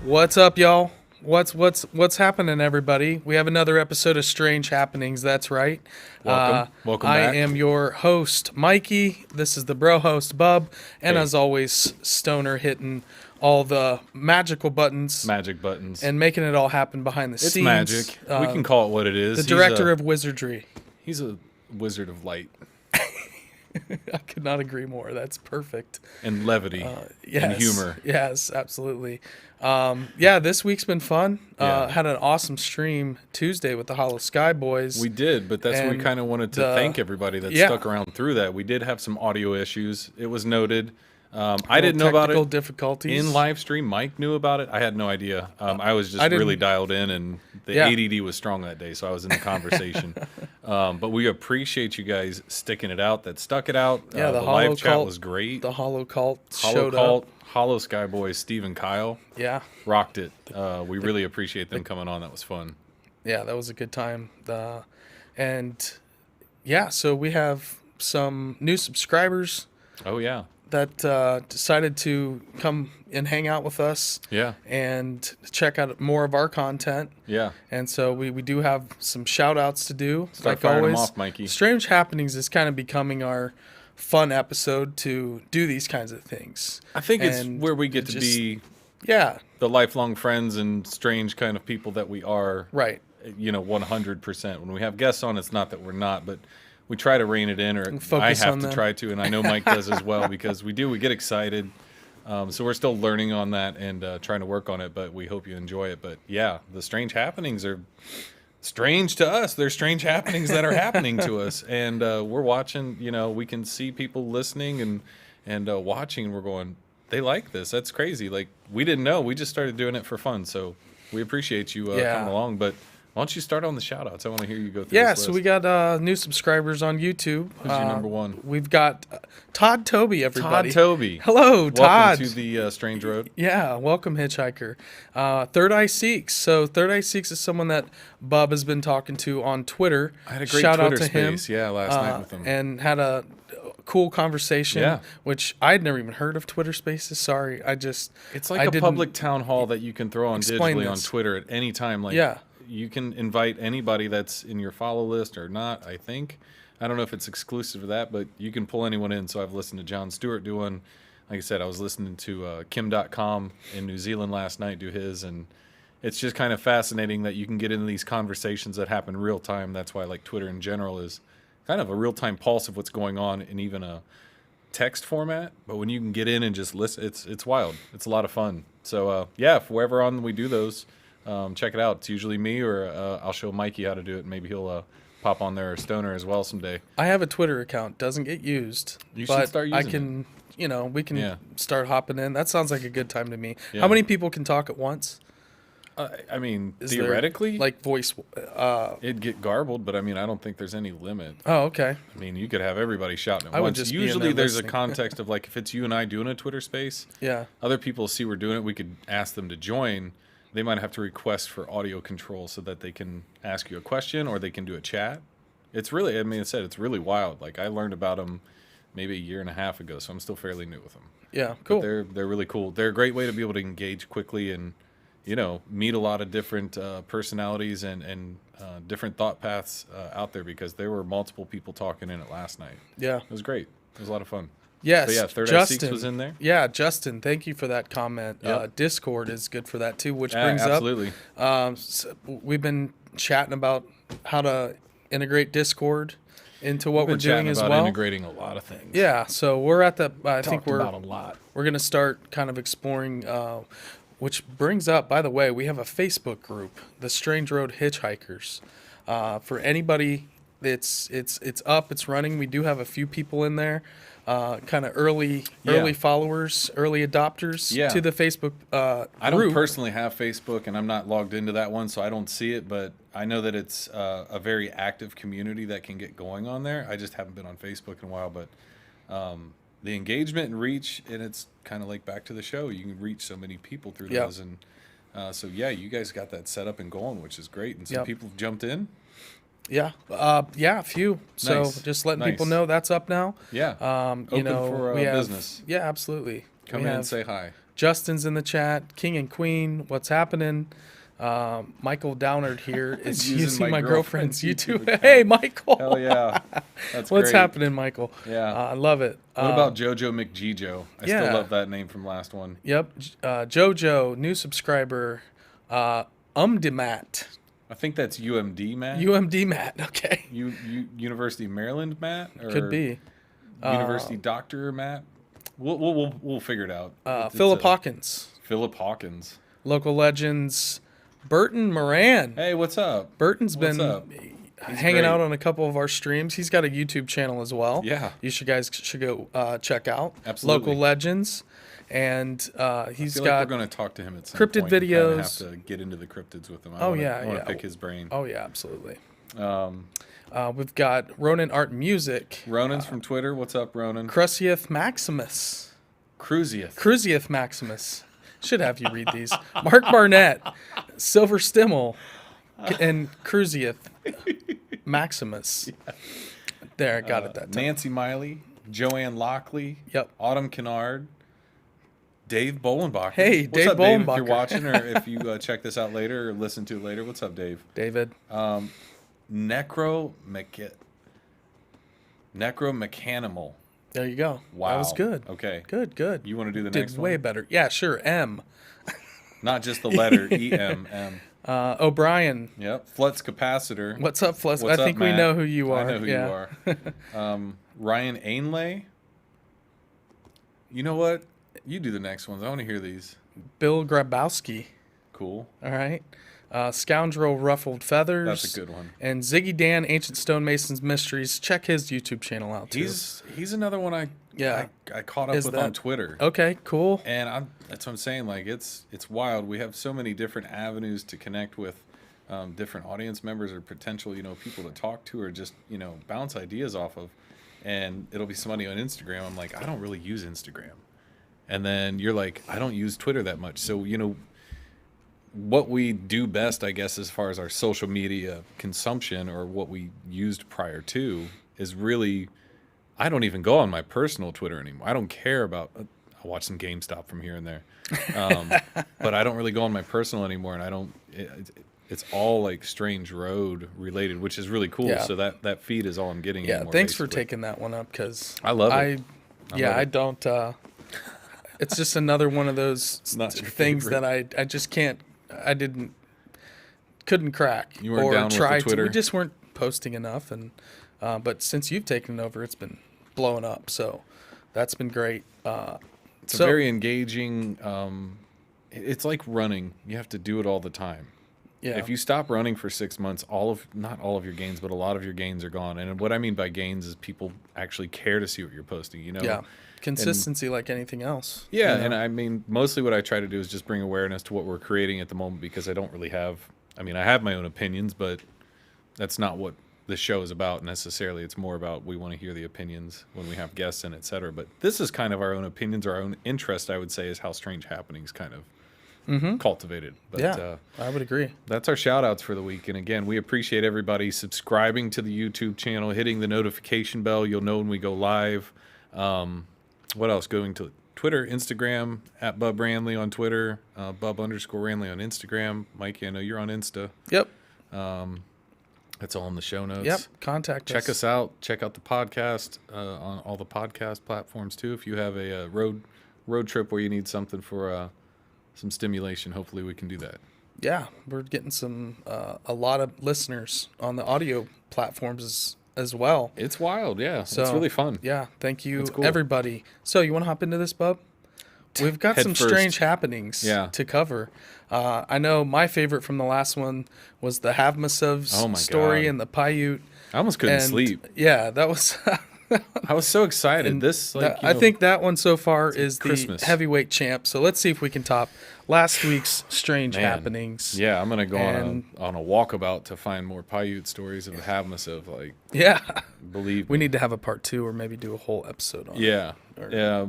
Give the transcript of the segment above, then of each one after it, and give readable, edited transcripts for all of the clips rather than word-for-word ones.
What's up, y'all? What's happening, everybody? We have another episode of Strange Happenings. That's right. Welcome I back. am your host, Mikey. This is the bro host, Bub, and Hey. as always, Stoner hitting all the magical buttons Magic buttons. and making it all happen behind the It's scenes. magic. We can call it what it is. The director of wizardry. He's a wizard of light I could not agree more. That's perfect. and levity Yes, and humor. Yes, absolutely. This week's been fun. Yeah. Had an awesome stream Tuesday with the Hollow Sky Boys. We did, but that's what we And kind of wanted to thank everybody that stuck around through that. We did have some audio issues. It was noted. I didn't know about technical it difficulties in live stream. Mike knew about it. I had no idea. I was just really dialed in, and the ADD was strong that day, so I was in the conversation. But we appreciate you guys sticking it out. That stuck it out. Yeah, the Hollow live chat Cult, was great. The Hollow Cult Hollow showed Cult, up. Hollow Sky Boys, Steve and Kyle. Yeah, Rocked it. We really appreciate them coming on. That was fun. yeah, that was a good time. So we have some new subscribers Oh, yeah. that decided to come and hang out with us. Yeah. And check out more of our content. Yeah. And so we do have some shout outs to do. Start firing them off, Mikey. Strange Happenings is kind of becoming our fun episode to do these kinds of things. I think it's And where we get to be the lifelong friends and strange kind of people that we are. Right. 100%. When we have guests on, it's not that we're not, but we try to rein it in, or I have to try to, and I know Mike does as well, because we get excited. So we're still learning on that and trying to work on it, but we hope you enjoy it. But yeah, the strange happenings are strange to us. They're strange happenings that are happening to us, and we're watching. We can see people listening and watching, and we're going, they like this. That's crazy. Like, we didn't know. We just started doing it for fun. So we appreciate you coming along. But why don't you start on the shout-outs? I want to hear you go through this list. So we got new subscribers on YouTube. Who's your number one? We've got Todd Toby, everybody. Todd Toby. Hello, Todd. Welcome to the Strange Road. Yeah, welcome, Hitchhiker. Third Eye Seeks. So Third Eye Seeks is someone that Bub has been talking to on Twitter. I had a great Shout Twitter out to space, him. last night with him. And had a cool conversation, which I'd never even heard of Twitter Spaces. Sorry, It's like a public town hall that you can throw on digitally on Twitter at any time. Like, you can invite anybody that's in your follow list or not, I think. I don't know if it's exclusive to that, but you can pull anyone in. So I've listened to John Stewart do one. Like I said, I was listening to Kim.com in New Zealand last night do his, and it's just kind of fascinating that you can get into these conversations that happen real time. That's why Twitter in general is kind of a real-time pulse of what's going on in even a text format. But when you can get in and just listen, it's wild. It's a lot of fun. So, if we're ever on we do those, check it out. It's usually me, or I'll show Mikey how to do it. Maybe he'll pop on there, or Stoner as well someday. I have a Twitter account. Doesn't get used. You should start using I can, we can start hopping in. That sounds like a good time to me. Yeah. How many people can talk at once? I mean, Is theoretically, there, voice. it'd get garbled, but I mean, I don't think there's any limit. Oh, okay. I mean, you could have everybody shouting at I would once. just be in Usually, there there's listening. a context of if it's you and I doing a Twitter space. Yeah. Other people see we're doing it. We could ask them to join. They might have to request for audio control so that they can ask you a question, or they can do a chat. It's really, it's really wild. I learned about them maybe a year and a half ago, so I'm still fairly new with them. Yeah, cool. But they're really cool. They're a great way to be able to engage quickly and meet a lot of different personalities and different thought paths out there, because there were multiple people talking in it last night. Yeah. It was great. It was a lot of fun. Yes. But yeah, Third Eye Seeks was in there. Yeah, Justin, thank you for that comment. Yep. Discord is good for that too, which brings absolutely. up. We've been chatting about how to integrate Discord into what we're doing as well. Integrating a lot of things. Yeah, so we're at the. I think we're about a lot. We're gonna start kind of exploring. Which brings up, by the way, we have a Facebook group, the Strange Road Hitchhikers. For anybody, it's up, it's running. We do have a few people in there, kind of early followers, early adopters to the Facebook group. I don't personally have Facebook, and I'm not logged into that one, so I don't see it. But I know that it's a very active community that can get going on there. I just haven't been on Facebook in a while, but the engagement and reach, and it's kind of like back to the show. You can reach so many people through those, and you guys got that set up and going, which is great. And some people have jumped in. Yeah, a few. So Nice. just letting Nice. people know that's up now. Yeah. You Open know, for we have, business. Yeah, absolutely. Come in and say hi. Justin's in the chat. King and Queen, what's happening? Michael Downard here is using my girlfriend's YouTube. Hey, Michael. Hell yeah. That's What's great. happening, Michael? Yeah. I love it. What about Jojo McGeejo? I still love that name from last one. Yep. Jojo, new subscriber. Umdimat. I think that's UMD Matt. UMD Matt. Okay. University of Maryland Matt. Or Could be. University Doctor Matt. We'll figure it out. Philip Hawkins. Philip Hawkins. Local legends. Burton Moran. Hey, what's up? Burton's been hanging out on a couple of our streams. He's got a YouTube channel as well. Yeah. You guys should go check out. Absolutely. Local legends. And he's got like we're going to talk to him at some cryptid point. videos. Have to get into the cryptids with him. I want to pick his brain. Oh yeah, absolutely. We've got Ronan Art Music. Ronan's from Twitter. What's up, Ronan? Crucieth Maximus. Crucieth Maximus. Should have you read these. Mark Barnett, Silver Stimmel, and Crucieth Maximus. Yeah. There, I got it that time. Nancy Miley, Joanne Lockley. Yep. Autumn Kennard. Dave Bolenbacher. Hey, what's Dave up, Dave? Bolenbacher. If you're watching or if you check this out later or listen to it later, what's up, Dave? David. Necromechanimal. There you go. Wow. That was good. Okay. Good. You want to do the Did next one? way better. Yeah, sure. M. Not just the letter E-M-M. O'Brien. Yep. Flux capacitor. What's up, Flux? What's I think up, Matt? we know who you are. I know who you are. Ryan Ainlay. You know what? You do the next ones. I want to hear these. Bill Grabowski. Cool. All right. Scoundrel Ruffled Feathers. That's a good one. And Ziggy Dan, Ancient Stonemasons Mysteries. Check his YouTube channel out, too. He's another one I caught up with on Twitter. Okay, cool. And that's what I'm saying. Like, it's wild. We have so many different avenues to connect with different audience members or potential, people to talk to or just, bounce ideas off of. And it'll be somebody on Instagram. I'm like, I don't really use Instagram. And then you're like, I don't use Twitter that much. So, what we do best, I guess, as far as our social media consumption or what we used prior to is really, I don't even go on my personal Twitter anymore. I don't care about, I watch some GameStop from here and there. But I don't really go on my personal anymore. And it's all like Strange Road related, which is really cool. Yeah. So that feed is all I'm getting. Yeah. Anymore, Thanks basically. for taking that one up. Cause I love it. I don't, it's just another one of those things that I just can't, couldn't crack. You weren't down with the Twitter. We just weren't posting enough, and but since you've taken it over, it's been blowing up. So that's been great. It's very engaging. It's like running. You have to do it all the time. Yeah. If you stop running for 6 months, not all of your gains, but a lot of your gains are gone. And what I mean by gains is people actually care to see what you're posting. Yeah. Consistency, like anything else. Yeah, and I mean, mostly what I try to do is just bring awareness to what we're creating at the moment because I don't really have. I mean, I have my own opinions, but that's not what this show is about necessarily. It's more about we want to hear the opinions when we have guests and et cetera. But this is kind of our own opinions, our own interest, I would say, is how Strange Happenings kind of cultivated. But, yeah, I would agree. That's our shout outs for the week. And again, we appreciate everybody subscribing to the YouTube channel, hitting the notification bell. You'll know when we go live. What else? Going to Twitter, Instagram, at Bub Ranley on Twitter, Bub_Ranley on Instagram. Mikey, I know you're on Insta. Yep. That's all in the show notes. Yep. Contact us. Check us out. Check out the podcast on all the podcast platforms too. If you have a road trip where you need something for some stimulation, hopefully we can do that. Yeah, we're getting a lot of listeners on the audio platforms as well. It's wild, yeah. So, it's really fun. Yeah, thank you, cool. Everybody. So you want to hop into this, Bub? We've got some strange happenings to cover. I know my favorite from the last one was the Havmasov story and the Paiute. I almost couldn't sleep. Yeah, that was... I was so excited. I think that one so far is the heavyweight champ. So let's see if we can top last week's strange happenings. Yeah, I'm gonna go on a walkabout to find more Paiute stories of the Havmasov. Believe we need to have a part 2 or maybe do a whole episode on it. Yeah,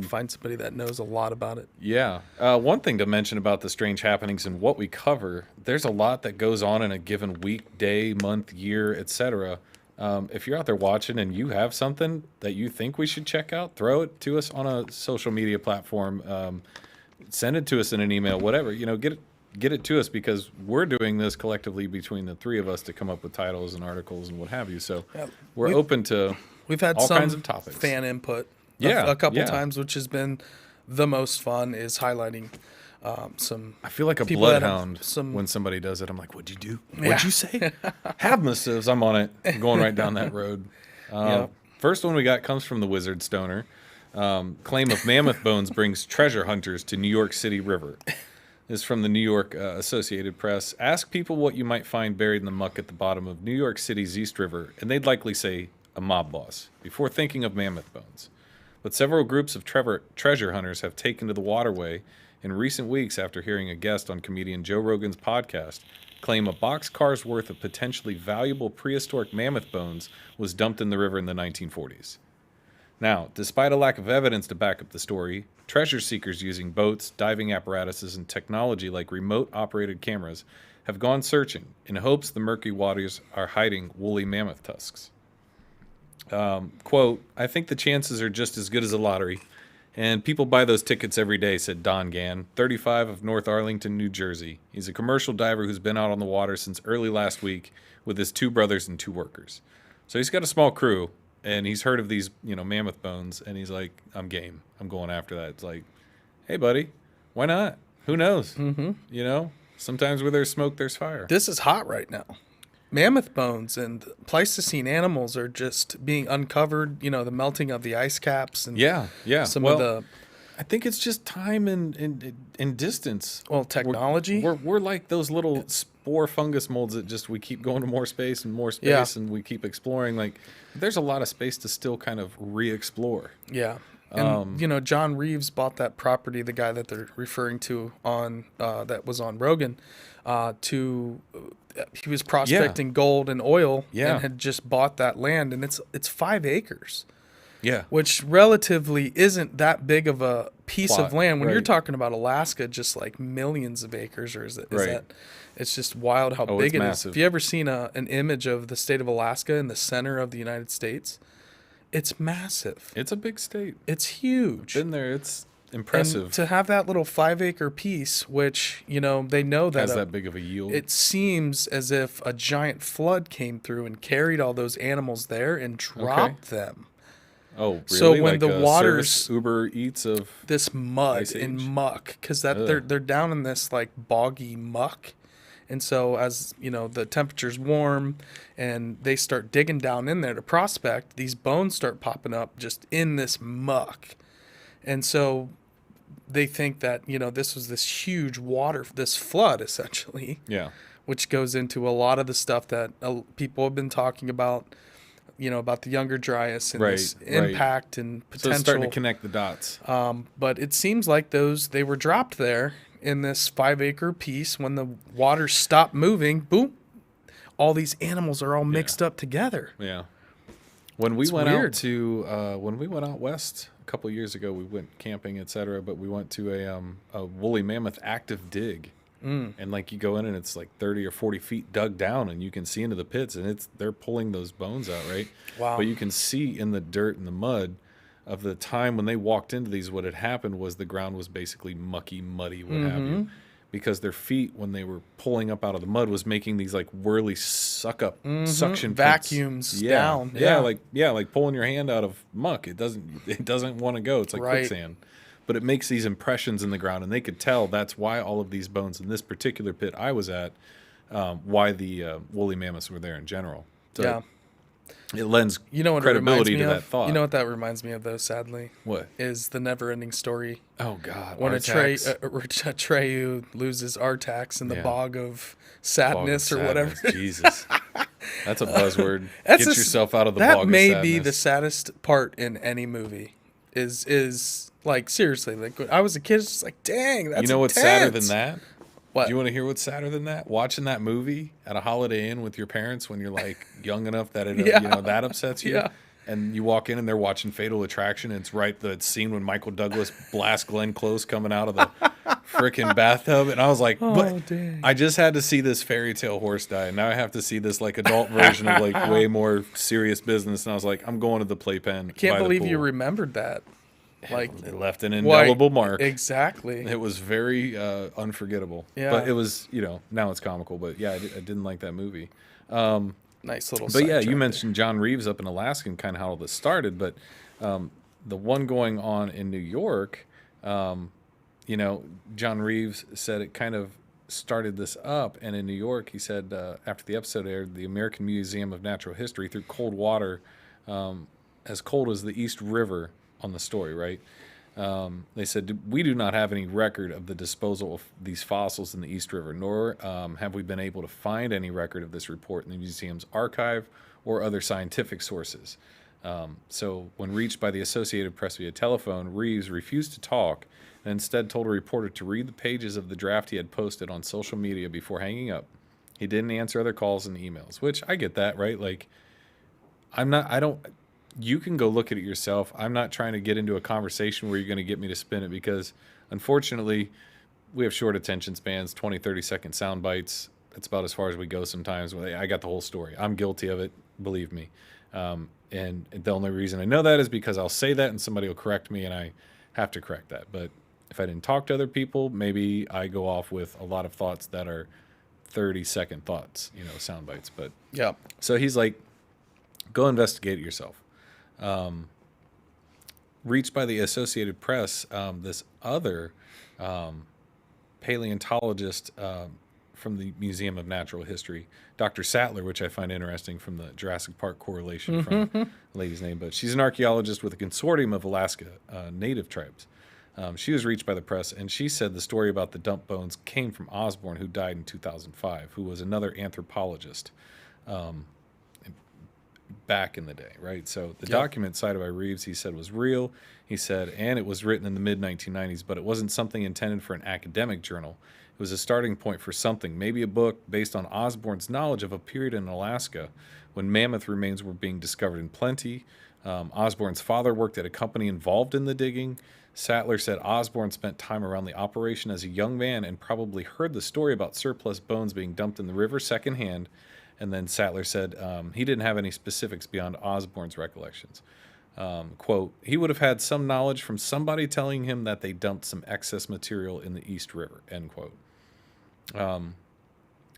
find somebody that knows a lot about it. Yeah. One thing to mention about the strange happenings and what we cover, there's a lot that goes on in a given week, day, month, year, etc. If you're out there watching and you have something that you think we should check out, throw it to us on a social media platform. send it to us in an email, whatever. Get it to us, because we're doing this collectively between the three of us to come up with titles and articles and what have you. So we're open to we've had all some kinds of topics. Fan input Yeah, a couple times, which has been the most fun, is highlighting some. I feel like a bloodhound when somebody does it. I'm like, what'd you do? What'd you say? Have missives. I'm on it. I'm going right down that road. First one we got comes from the Wizard Stoner. Claim of mammoth bones brings treasure hunters to New York City River. This is from the New York Associated Press. Ask people what you might find buried in the muck at the bottom of New York City's East River, and they'd likely say a mob boss before thinking of mammoth bones. But several groups of treasure hunters have taken to the waterway in recent weeks after hearing a guest on comedian Joe Rogan's podcast claim a boxcar's worth of potentially valuable prehistoric mammoth bones was dumped in the river in the 1940s. Now, despite a lack of evidence to back up the story, treasure seekers using boats, diving apparatuses, and technology like remote-operated cameras have gone searching in hopes the murky waters are hiding woolly mammoth tusks. Quote, I think the chances are just as good as a lottery, and people buy those tickets every day, said Don Gann, 35, of North Arlington, New Jersey. He's a commercial diver who's been out on the water since early last week with his 2 brothers and 2 workers. So he's got a small crew. And he's heard of these, mammoth bones, and he's like, I'm game. I'm going after that. It's like, hey, buddy, why not? Who knows? Mm-hmm. Sometimes where there's smoke, there's fire. This is hot right now. Mammoth bones and Pleistocene animals are just being uncovered, the melting of the ice caps. And some of the... I think it's just time and distance. Well, technology. We're like those little spore fungus molds that we keep going to more space and more space, and we keep exploring. Like, there's a lot of space to still kind of re-explore. Yeah. And, John Reeves bought that property, the guy that they're referring to on that was on Rogan, he was prospecting gold and oil and had just bought that land, and it's 5 acres. Yeah. Which relatively isn't that big of a piece of land. When you're talking about Alaska, just like millions of acres, or is that it's just wild how big it massive. is. Have you ever seen an image of the state of Alaska in the center of the United States? It's massive. It's a big state. It's huge. Been there. It's impressive. And to have that little 5-acre piece, which, they know that has that big of a yield. It seems as if a giant flood came through and carried all those animals there and dropped them. Oh, really? So when the waters Uber Eats of this mud and muck, because they're down in this like boggy muck, and so as the temperature's warm and they start digging down in there to prospect, these bones start popping up just in this muck, and so they think that this was this huge this flood essentially, which goes into a lot of the stuff that people have been talking about. About the Younger Dryas and this impact and potential. So it's starting to connect the dots. But it seems like they were dropped there in this 5-acre piece. When the water stopped moving, boom, all these animals are all mixed up together. Yeah. When we went out west a couple of years ago, we went camping, etc. But we went to a woolly mammoth active dig. And like you go in and it's like 30 or 40 feet dug down and you can see into the pits and they're pulling those bones out, right? Wow. But you can see in the dirt and the mud of the time when they walked into these, what had happened was the ground was basically mucky, muddy, what have you. Because their feet, when they were pulling up out of the mud, was making these like whirly suction vacuums pits. down. Like pulling your hand out of muck. It doesn't want to go. It's like quicksand. But it makes these impressions in the ground, and they could tell that's why all of these bones in this particular pit I was at, why the woolly mammoths were there in general. So it lends credibility to that thought. You know what that reminds me of, though, sadly? What? Is the never-ending story. Oh, God. When Atreyu loses Artax in the bog of sadness or whatever. Jesus. That's a buzzword. Get yourself out of the bog of sadness. That may be the saddest part in any movie. Is like, seriously, like when I was a kid, it's just like, dang, that's You know what's sadder than that? What? Do you want to hear what's sadder than that? Watching that movie at a Holiday Inn with your parents when you're like young enough that it that upsets you. And you walk in and they're watching Fatal Attraction. And it's the scene when Michael Douglas blasts Glenn Close coming out of the frickin' bathtub. And I was like, dang. I just had to see this fairy tale horse die. And now I have to see this like adult version of like way more serious business. And I was like, I'm going to the playpen. I can't believe you remembered that. Like, it left an indelible mark. Exactly. It was very unforgettable. Yeah. But it was, now it's comical. But yeah, I didn't like that movie. Nice little. But yeah, you mentioned John Reeves up in Alaska and kind of how all this started. But the one going on in New York, John Reeves said it kind of started this up. And in New York, he said after the episode aired, the American Museum of Natural History threw cold water as cold as the East River on the story, right? They said, we do not have any record of the disposal of these fossils in the East River, nor have we been able to find any record of this report in the museum's archive or other scientific sources. So when reached by the Associated Press via telephone, Reeves refused to talk and instead told a reporter to read the pages of the draft he had posted on social media before hanging up. He didn't answer other calls and emails, which I get that, right? Like, you can go look at it yourself. I'm not trying to get into a conversation where you're going to get me to spin it because, unfortunately, we have short attention spans, 20, 30-second sound bites. That's about as far as we go sometimes. I got the whole story. I'm guilty of it, believe me. And the only reason I know that is because I'll say that and somebody will correct me and I have to correct that. But if I didn't talk to other people, maybe I go off with a lot of thoughts that are 30-second thoughts, sound bites. But yeah. So he's like, go investigate it yourself. Reached by the Associated Press, this other paleontologist from the Museum of Natural History, Dr. Sattler, which I find interesting from the Jurassic Park correlation from the lady's name, but she's an archaeologist with a consortium of Alaska native tribes. She was reached by the press, and she said the story about the dump bones came from Osborne, who died in 2005, who was another anthropologist back in the day, right? So the document cited by Reeves, he said, was real. He said, and it was written in the mid-1990s, but it wasn't something intended for an academic journal. It was a starting point for something, maybe a book based on Osborne's knowledge of a period in Alaska when mammoth remains were being discovered in plenty. Osborne's father worked at a company involved in the digging. Sattler said Osborne spent time around the operation as a young man and probably heard the story about surplus bones being dumped in the river secondhand. And then Sattler said he didn't have any specifics beyond Osborne's recollections. Quote, he would have had some knowledge from somebody telling him that they dumped some excess material in the East River, end quote.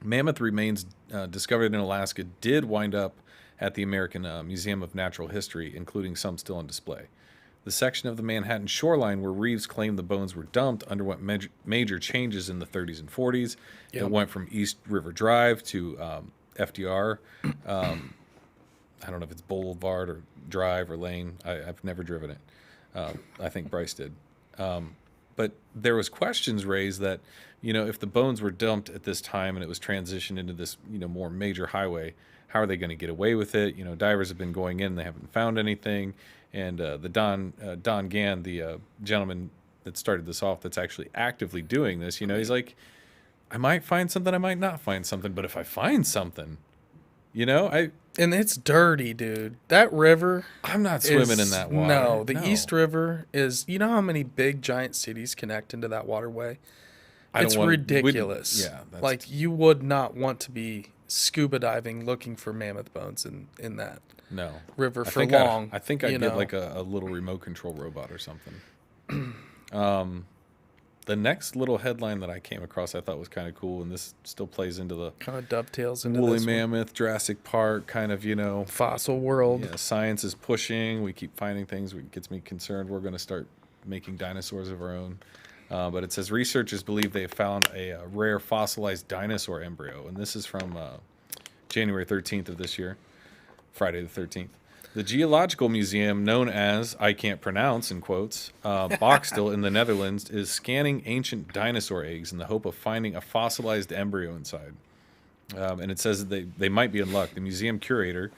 Mammoth remains discovered in Alaska did wind up at the American Museum of Natural History, including some still on display. The section of the Manhattan shoreline where Reeves claimed the bones were dumped underwent major changes in the 30s and 40s. It went from East River Drive to FDR. I don't know if it's Boulevard or Drive or Lane. I've never driven it. I think Bryce did. But there was questions raised that, if the bones were dumped at this time and it was transitioned into this, more major highway, how are they going to get away with it? Divers have been going in, they haven't found anything. And the Don Gann, the gentleman that started this off, that's actually actively doing this, he's like, I might find something, I might not find something, but if I find something, and it's dirty, dude. That river, I'm not swimming in that water. No, the East River is, how many big giant cities connect into that waterway? It's ridiculous. Like, you would not want to be scuba diving looking for mammoth bones in that river for long. I think I'd get like a little remote control robot or something. The next little headline that I came across I thought was kind of cool, and this still plays into the kind of dovetails into woolly mammoth, Jurassic Park kind of, fossil world. Yeah, science is pushing. We keep finding things. It gets me concerned. We're going to start making dinosaurs of our own. But it says researchers believe they have found a rare fossilized dinosaur embryo, and this is from January 13th of this year, Friday the 13th. The Geological Museum, known as, I can't pronounce, in quotes, Boxtel in the Netherlands, is scanning ancient dinosaur eggs in the hope of finding a fossilized embryo inside. And it says that they might be in luck. The museum curator,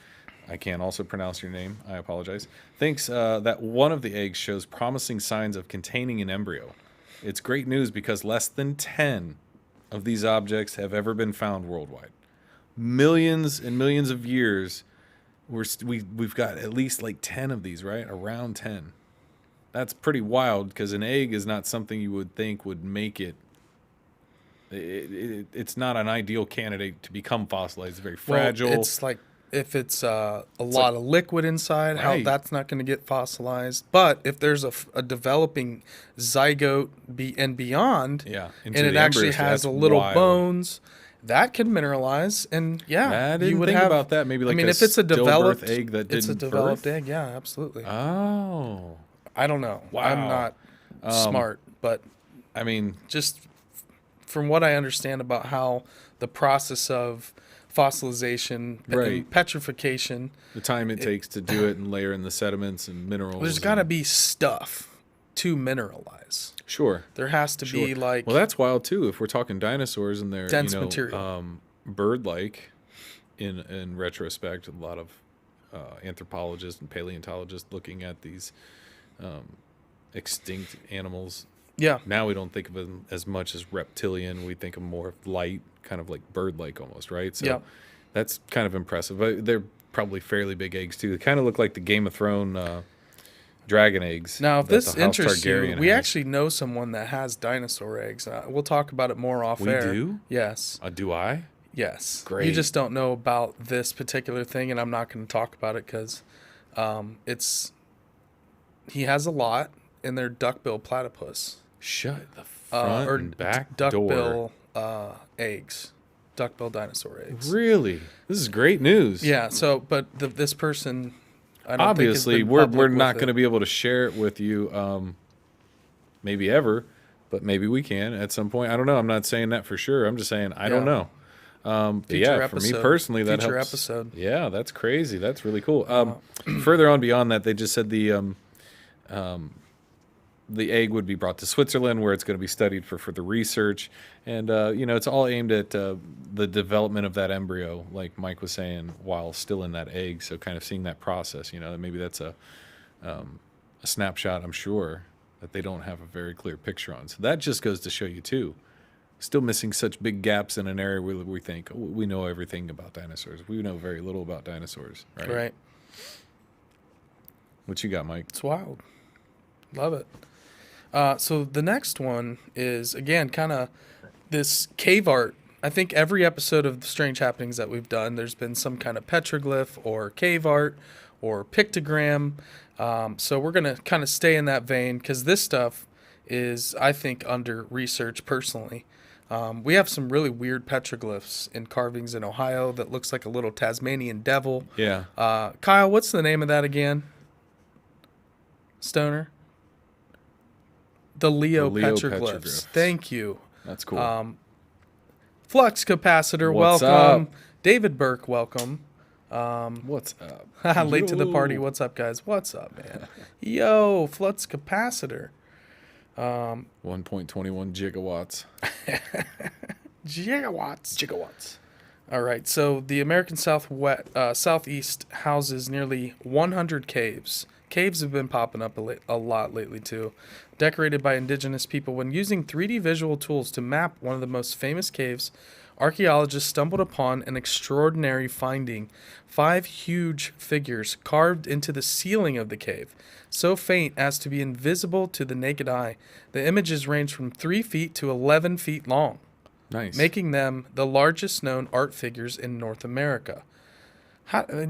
I can't also pronounce your name, I apologize, thinks that one of the eggs shows promising signs of containing an embryo. It's great news because less than 10 of these objects have ever been found worldwide. Millions and millions of years, we've got at least like 10 of these, right? Around 10. That's pretty wild because an egg is not something you would think would make it. It's not an ideal candidate to become fossilized. It's very fragile. Well, it's like if it's a lot of liquid inside, how Right. that's not going to get fossilized. But if there's a developing zygote and beyond, Yeah, into and it the actually embryo, so has that's a little wild. bones, that can mineralize. And yeah, I didn't you would think have, about that. Maybe like I mean, a if it's a stillbirth developed egg that it's a didn't developed birth? egg. Yeah, absolutely. Oh, I don't know. I'm wow. not smart, but I mean, just from what I understand about how the process of fossilization Right. and petrification, the time it takes to do it and layer in the sediments and minerals. there's got to be stuff to mineralize. Sure. There has to be like Well, that's wild too. If we're talking dinosaurs and they're dense material. Bird-like, in retrospect, a lot of anthropologists and paleontologists looking at these extinct animals. Yeah. Now we don't think of them as much as reptilian. We think of more light, kind of like bird-like almost, right? So Yeah. that's kind of impressive. But they're probably fairly big eggs too. They kind of look like the Game of Thrones dragon eggs. Now, if that this the House interests you, Targaryen we has. actually know someone that has dinosaur eggs. We'll talk about it more off We air. do? Yes. Do I? Yes. Great. You just don't know about this particular thing, and I'm not going to talk about it because he has a lot, and they're duckbill platypus. Shut the front or and back duckbill door. eggs, duckbill dinosaur eggs. Really? This is great news. Yeah. So, but this person, I don't Obviously, think we're not going to be able to share it with you, maybe ever, but maybe we can at some point. I don't know. I'm not saying that for sure. I'm just saying I don't know. But yeah, for me personally, that future helps. episode. Yeah, that's crazy. That's really cool. Further on beyond that, they just said the egg would be brought to Switzerland, where it's going to be studied for further research, and it's all aimed at the development of that embryo, like Mike was saying, while still in that egg. So kind of seeing that process. Maybe that's a snapshot. I'm sure that they don't have a very clear picture on. So that just goes to show you too. Still missing such big gaps in an area where we think we know everything about dinosaurs. We know very little about dinosaurs, right? Right. What you got, Mike? It's wild. Love it. So the next one is, again, kind of this cave art. I think every episode of the Strange Happenings that we've done, there's been some kind of petroglyph or cave art or pictogram. So we're going to kind of stay in that vein because this stuff is, I think, under research personally. We have some really weird petroglyphs in carvings in Ohio that looks like a little Tasmanian devil. Yeah. Kyle, what's the name of that again? Stoner? The Leo petroglyphs. Thank you. That's cool. Flux capacitor, What's welcome. up? David Burke, welcome. What's up? Late to the party. What's up, guys? What's up, man? Yo, flux capacitor. 1.21 gigawatts. Gigawatts. All right. So the American Southeast houses nearly 100 caves. Caves have been popping up a lot lately, too. Decorated by indigenous people. When using 3D visual tools to map one of the most famous caves, archaeologists stumbled upon an extraordinary finding. 5 huge figures carved into the ceiling of the cave, so faint as to be invisible to the naked eye. The images range from 3 feet to 11 feet long, Nice. making them the largest known art figures in North America.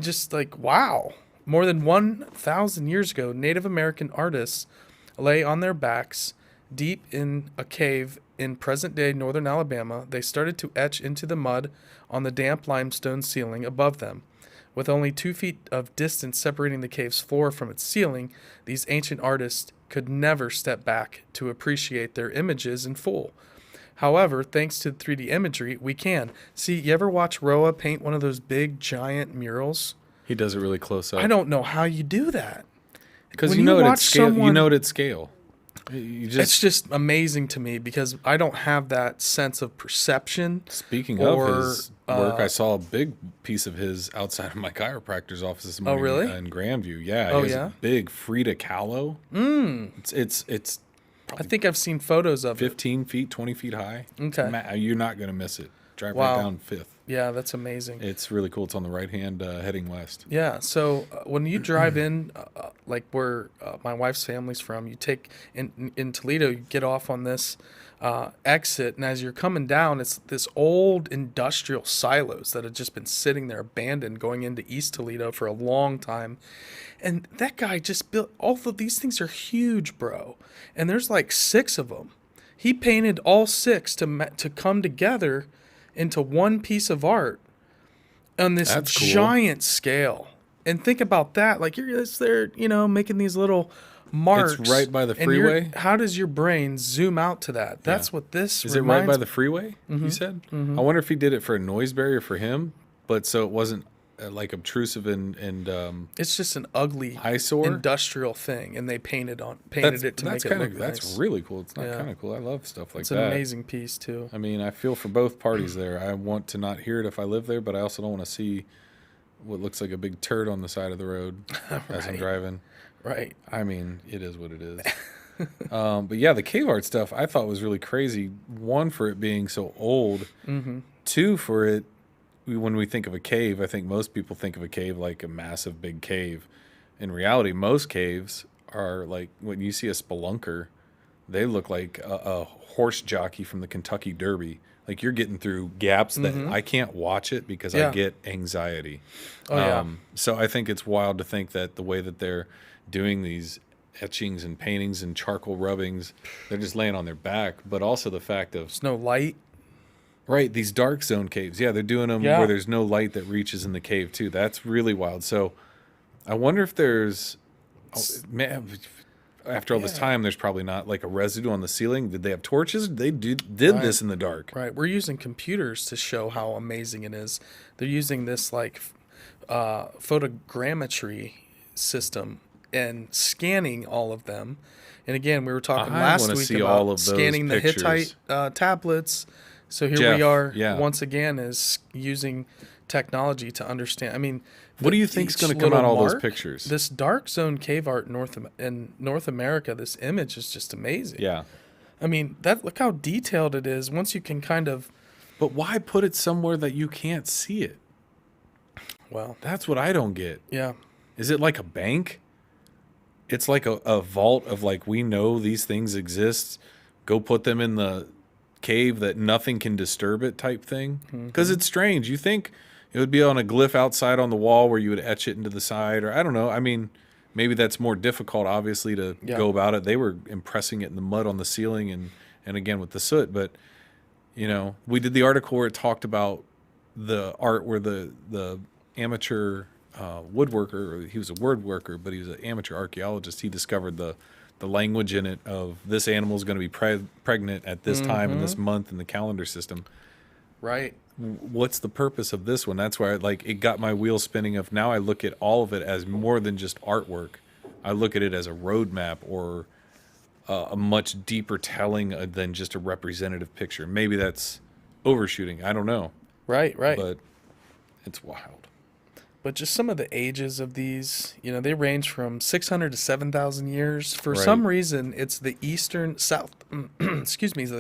Just like, wow. More than 1,000 years ago, Native American artists lay on their backs deep in a cave in present-day northern Alabama. They started to etch into the mud on the damp limestone ceiling above them. With only 2 feet of distance separating the cave's floor from its ceiling, these ancient artists could never step back to appreciate their images in full. However, thanks to 3D imagery, we can. See, you ever watch Roa paint one of those big, giant murals? He does it really close up. I don't know how you do that. Because when you know you it at watch scale. You someone- know it at scale. It's just amazing to me because I don't have that sense of perception. Speaking or, of his work, I saw a big piece of his outside of my chiropractor's office this morning. really? In Grandview. Yeah. Oh, he has yeah? a big Frida Kahlo. It's I think I've seen photos of it. 15 feet, 20 feet high. Okay. You're not going to miss it. Drive Wow. right down 5th. Yeah, that's amazing. It's really cool. It's on the right hand heading west. Yeah, so when you drive in, like where my wife's family's from, you take in Toledo, you get off on this exit, and as you're coming down, it's this old industrial silos that had just been sitting there abandoned, going into East Toledo for a long time. And that guy just built all of these things are huge, bro. And there's like 6 of them. He painted all 6 to come together into one piece of art on this giant scale. And think about that. Like you're just there, making these little marks. It's right by the freeway. How does your brain zoom out to that? That's what this is. It right by the freeway? You said. I wonder if he did it for a noise barrier for him, but so it wasn't like obtrusive and it's just an ugly eyesore industrial thing, and they painted it to make it look nice. That's really cool. It's not kind of cool. I love stuff like that. It's an amazing piece too. I mean, I feel for both parties there. I want to not hear it if I live there, but I also don't want to see what looks like a big turd on the side of the road as I'm driving. Right. I mean, it is what it is. But yeah, the cave art stuff I thought was really crazy. 1, for it being so old. 2, for it. When we think of a cave, I think most people think of a cave like a massive big cave. In reality, most caves are like, when you see a spelunker, they look like a horse jockey from the Kentucky Derby. Like you're getting through gaps that I can't watch it because I get anxiety. So I think it's wild to think that the way that they're doing these etchings and paintings and charcoal rubbings, they're just laying on their back. But also the fact of there's no light. Right, these dark zone caves. Yeah, they're doing them where there's no light that reaches in the cave too. That's really wild. So I wonder if there's, after all this time, there's probably not like a residue on the ceiling. Did they have torches? They did this in the dark. Right, we're using computers to show how amazing it is. They're using this like photogrammetry system and scanning all of them. And again, we were talking last week about scanning the Hittite tablets. So here we are once again is using technology to understand. I mean, what do you think is going to come out all those pictures? This dark zone cave art in North America, this image is just amazing. Yeah. I mean, look how detailed it is once you can kind of. But why put it somewhere that you can't see it? Well, that's what I don't get. Yeah. Is it like a bank? It's like a vault of like, we know these things exist. Go put them in the cave that nothing can disturb it type thing. Because it's strange. You think it would be on a glyph outside on the wall where you would etch it into the side, or I don't know. I mean, maybe that's more difficult, obviously, to go about it. They were impressing it in the mud on the ceiling and again with the soot. But, we did the article where it talked about the art where the amateur woodworker, he was a woodworker, but he was an amateur archaeologist. He discovered the language in it of this animal is going to be pregnant at this time in this month in the calendar system. Right. What's the purpose of this one? That's why it got my wheels spinning of now I look at all of it as more than just artwork. I look at it as a roadmap or a much deeper telling than just a representative picture. Maybe that's overshooting. I don't know. Right. But it's wild. But just some of the ages of these, they range from 600 to 7,000 years. For some reason, it's the the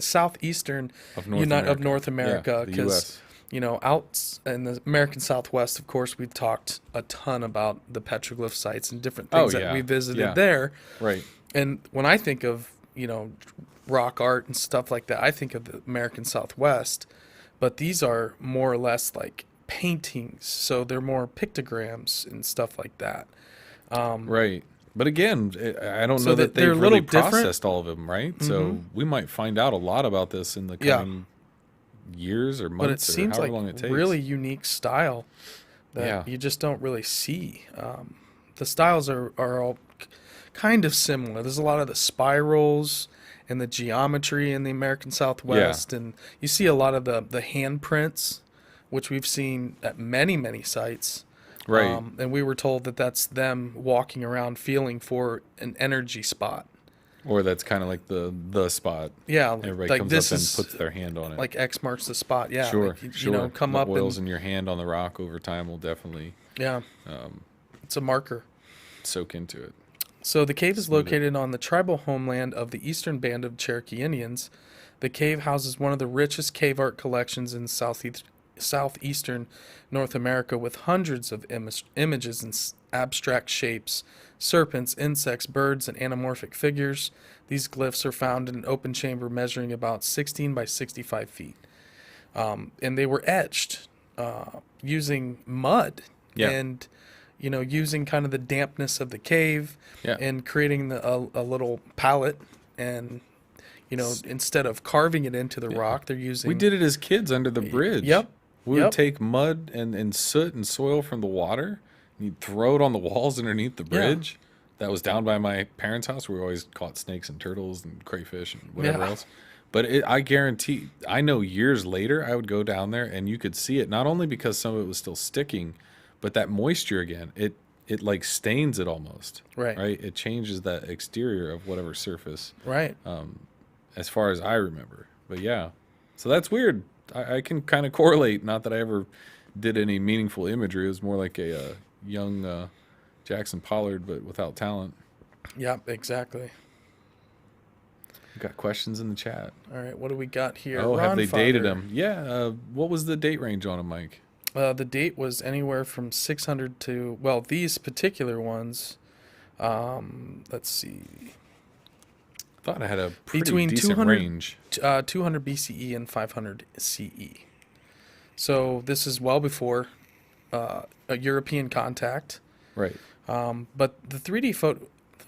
southeastern of North America. Because, out in the American Southwest, of course, we've talked a ton about the petroglyph sites and different things that we visited there. Right. And when I think of, rock art and stuff like that, I think of the American Southwest. But these are more or less like paintings, so they're more pictograms and stuff like that. Right. But again, I don't know that they've really processed all of them, right? So we might find out a lot about this in the coming years or months, but it seems like long it takes. Really unique style that you just don't really see. The styles are all kind of similar. There's a lot of the spirals and the geometry in the American Southwest, and you see a lot of the handprints, which we've seen at many, many sites. Right. And we were told that that's them walking around feeling for an energy spot. Or that's kind of like the spot. Yeah. Everybody like comes this up and puts their hand on it. Like X marks the spot. Yeah. Sure, like, sure. Come the up oils in your hand on the rock over time will definitely it's a marker. Soak into it. So the cave is located on the tribal homeland of the Eastern Band of Cherokee Indians. The cave houses one of the richest cave art collections in southeastern North America, with hundreds of images and abstract shapes serpents, insects, birds, and anamorphic figures. These glyphs are found in an open chamber measuring about 16 by 65 feet. And they were etched using mud and, using kind of the dampness of the cave and creating a little palette. And, instead of carving it into the rock, they're using... We did it as kids under the bridge. Yep. We would take mud and soot and soil from the water, and you'd throw it on the walls underneath the bridge. That was down by my parents' house. We always caught snakes and turtles and crayfish and whatever else. But I guarantee, I know years later, I would go down there and you could see it, not only because some of it was still sticking, but that moisture again, it like stains it almost. Right. It changes that exterior of whatever surface. Right. As far as I remember. But yeah, so that's weird. I can kind of correlate. Not that I ever did any meaningful imagery. It was more like a young Jackson Pollard, but without talent. Yeah, exactly. We got questions in the chat. All right, what do we got here? Oh, Ron have they Father. dated him? Yeah. What was the date range on him, Mike? The date was anywhere from 600 to, well, these particular ones, let's see. Thought I had a pretty Between decent 200, range. 200 BCE and 500 CE. So this is well before a European contact. Right. But the 3D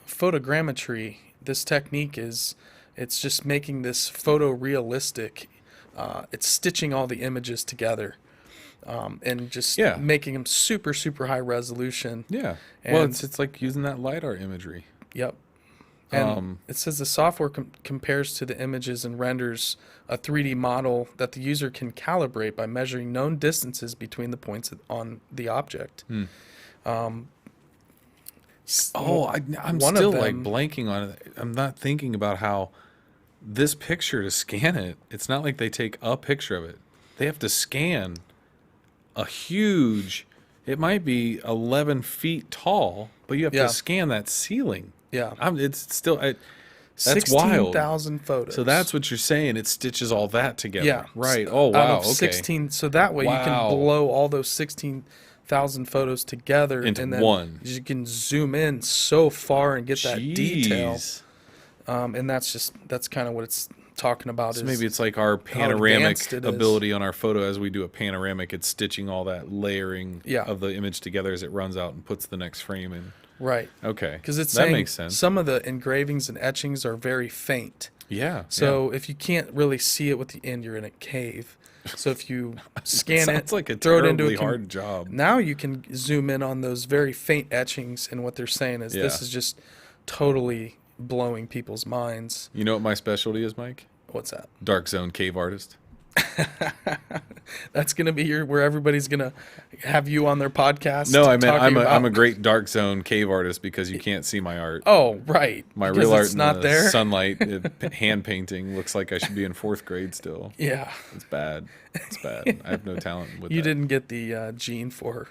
photogrammetry, this technique it's just making this photorealistic. It's stitching all the images together. And just making them super, super high resolution. Yeah. Well, it's like using that LiDAR imagery. Yep. And it says the software compares to the images and renders a 3D model that the user can calibrate by measuring known distances between the points on the object. I'm still like blanking on it. I'm not thinking about how this picture, to scan it, it's not like they take a picture of it. They have to scan a huge, it might be 11 feet tall, but you have to scan that ceiling. Yeah. It's still, that's 16,000 photos. So that's what you're saying. It stitches all that together. Yeah. Right. Oh, wow. Out of 16. So that way you can blow all those 16,000 photos together. Into and then one. You can zoom in so far and get that detail. And that's kind of what it's talking about. So maybe it's like our panoramic ability on our photo. As we do a panoramic, it's stitching all that layering of the image together as it runs out and puts the next frame in. Right. Okay. Because it's that saying makes sense. Some of the engravings and etchings are very faint. Yeah. So if you can't really see it with the end, you're in a cave. So if you scan it, like a throw it into a hard job. Now you can zoom in on those very faint etchings, and what they're saying is this is just totally blowing people's minds. You know what my specialty is, Mike? What's that? Dark zone cave artist. That's gonna be where everybody's gonna have you on their podcast. No, I mean I'm a great dark zone cave artist because you can't see my art. Oh, right. My because real art it's not in the there. Sunlight, hand painting looks like I should be in 4th grade still. Yeah, it's bad. It's bad. I have no talent with you that. didn't get the gene for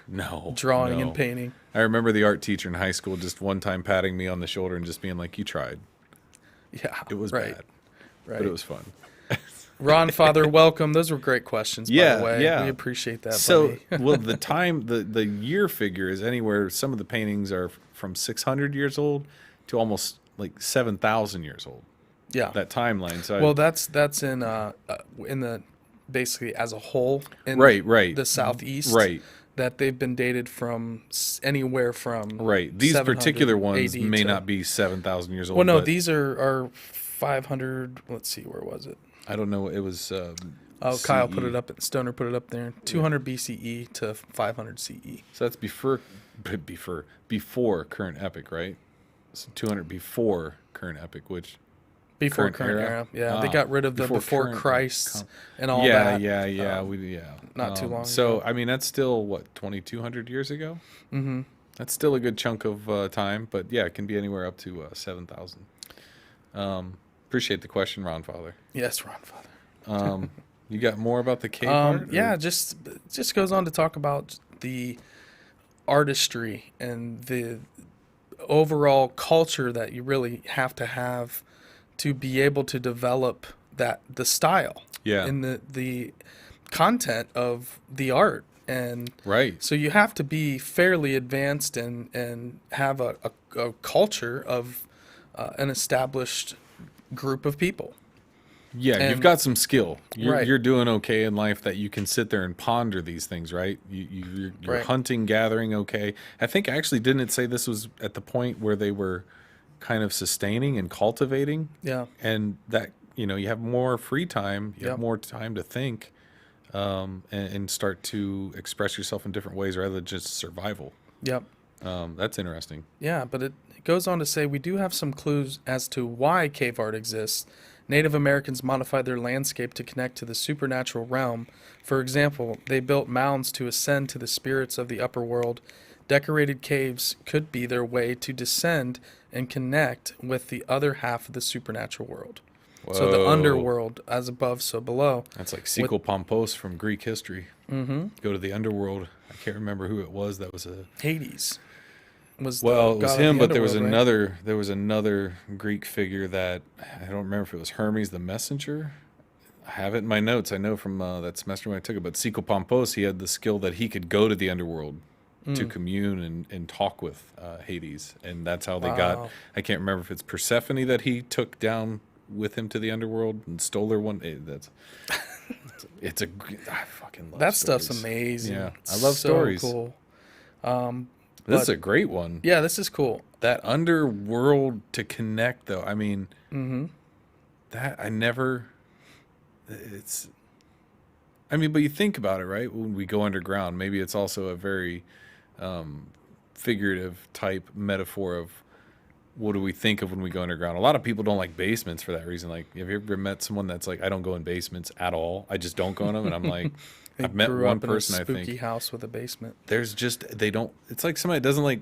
drawing and painting. I remember the art teacher in high school just one time patting me on the shoulder and just being like, "You tried." Yeah, it was bad, but it was fun. Ron Father, welcome. Those were great questions, by the way. Yeah. We appreciate that, buddy. Well, the year figure is anywhere. Some of the paintings are from 600 years old to almost like 7,000 years old. Yeah. That timeline. So that's in the basically as a whole in the southeast. Right. That they've been dated from anywhere from These particular ones may not be 7,000 years old. Well, no, these are 500. Let's see, where was it? I don't know. It was. Kyle put it up. Stoner put it up there. 200 BCE to 500 CE. So that's before current epic, right? So 200 before current epic, which before current era. Yeah, they got rid of the before Christ and all that. Not too long. So ago. I mean, that's still what 2,200 years ago. Mm-hmm. That's still a good chunk of time, but yeah, it can be anywhere up to 7,000. Appreciate the question, Ron Father. Yes, Ron Father. You got more about the cave art? Yeah, just goes on to talk about the artistry and the overall culture that you really have to be able to develop the style. Yeah. And the content of the art. And right. so you have to be fairly advanced and have a culture of an established group of people. Yeah, And, you've got some skill. right. You're doing okay in life that you can sit there and ponder these things, right? You're right. hunting, gathering okay. I think actually, didn't it say this was at the point where they were kind of sustaining and cultivating? Yeah. And that, you have more free time, you Yep. have more time to think and start to express yourself in different ways rather than just survival. Yep. That's interesting. Yeah, but it goes on to say we do have some clues as to why cave art exists. Native Americans modified their landscape to connect to the supernatural realm. For example, they built mounds to ascend to the spirits of the upper world. Decorated caves could be their way to descend and connect with the other half of the supernatural world. Whoa. So the underworld, as above, so below. That's like Sequel Pompos from Greek history. Mm-hmm. Go to the underworld. I can't remember who it was. That was Hades. It was him, but there was another Greek figure that I don't remember if it was Hermes the Messenger. I have it in my notes. I know from that semester when I took it. But Sequel Pompos, he had the skill that he could go to the underworld to commune and talk with Hades, and that's how they got. I can't remember if it's Persephone that he took down with him to the underworld and stole her one. I fucking love that stories. Stuff's amazing. Yeah, I love stories. Cool. This is a great one. Yeah, this is cool. That underworld to connect, though. I mean, that I never. It's. I mean, but you think about it, right? When we go underground, maybe it's also a very figurative type metaphor of what do we think of when we go underground. A lot of people don't like basements for that reason. Like, have you ever met someone that's like, I don't go in basements at all. I just don't go in them, and I'm like. I've met one person, I think. Spooky house with a basement. There's just, they don't, it's like somebody doesn't like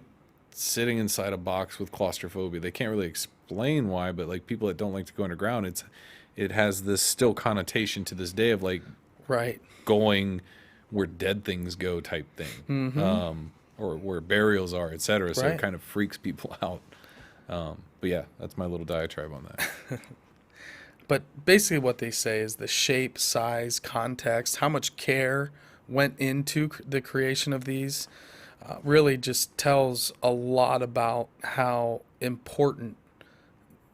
sitting inside a box with claustrophobia. They can't really explain why, but like people that don't like to go underground, it has this still connotation to this day of like right going where dead things go type thing, or where burials are, etc. So it kind of freaks people out. But yeah, that's my little diatribe on that. But basically what they say is the shape, size, context, how much care went into the creation of these really just tells a lot about how important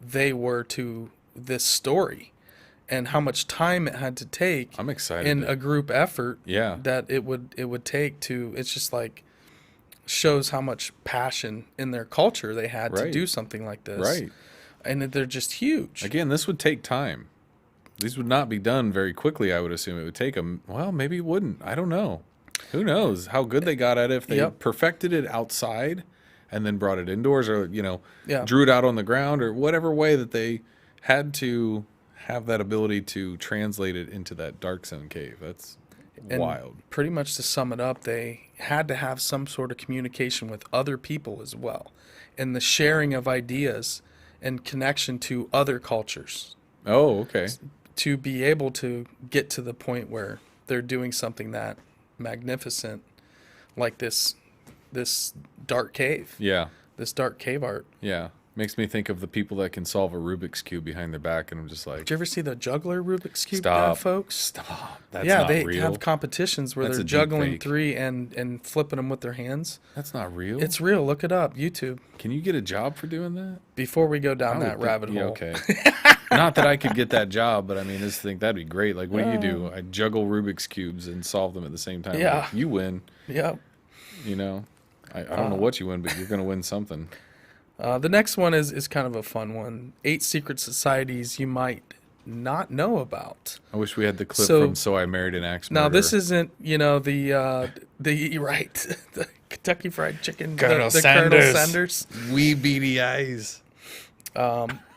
they were to this story and how much time it had to take. I'm excited. In a group effort that it would take to, it's just like shows how much passion in their culture they had to do something like this. Right. And they're just huge. Again, this would take time. These would not be done very quickly, I would assume. It would take them, well, maybe it wouldn't. I don't know. Who knows how good they got at it if they perfected it outside and then brought it indoors or, drew it out on the ground or whatever way that they had to have that ability to translate it into that dark zone cave. That's wild. Pretty much to sum it up, they had to have some sort of communication with other people as well. And the sharing of ideas and connection to other cultures. Oh, okay. To be able to get to the point where they're doing something that magnificent, like this dark cave. Yeah. This dark cave art. Yeah. Makes me think of the people that can solve a Rubik's Cube behind their back, and I'm just like... Did you ever see the juggler Rubik's Cube folks? Stop. That's not real. Yeah, they have competitions where they're juggling three and flipping them with their hands. That's not real? It's real. Look it up. YouTube. Can you get a job for doing that? Before we go down that rabbit hole. Okay. Not that I could get that job, but I mean, that'd be great. Like, what do? I juggle Rubik's Cubes and solve them at the same time. Yeah. Like, you win. Yeah. I don't know what you win, but you're going to win something. The next one is kind of a fun one. 8 secret societies you might not know about. I wish we had the clip from So I Married an Axe Murderer. Now, this isn't, the Kentucky Fried Chicken. Colonel Sanders. Wee beady eyes.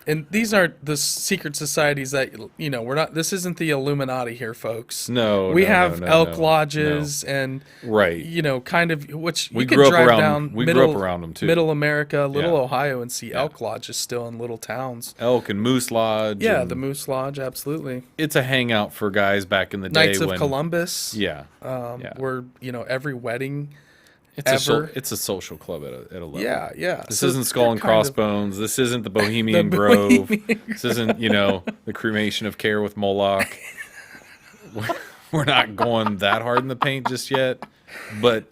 And these aren't the secret societies that, we're not, this isn't the Illuminati here, folks. No, we have elk lodges and, kind of, which you can drive down we grew up around them too. Middle America, Little Ohio, and see elk lodges still in little towns. Elk and Moose Lodge. Yeah, the Moose Lodge, absolutely. It's a hangout for guys back in the day. Knights of Columbus. Yeah. Where, every wedding it's a social club at a level. Yeah, yeah. This isn't Skull and Crossbones. This isn't the Bohemian Grove. This isn't, the cremation of care with Moloch. We're not going that hard in the paint just yet. but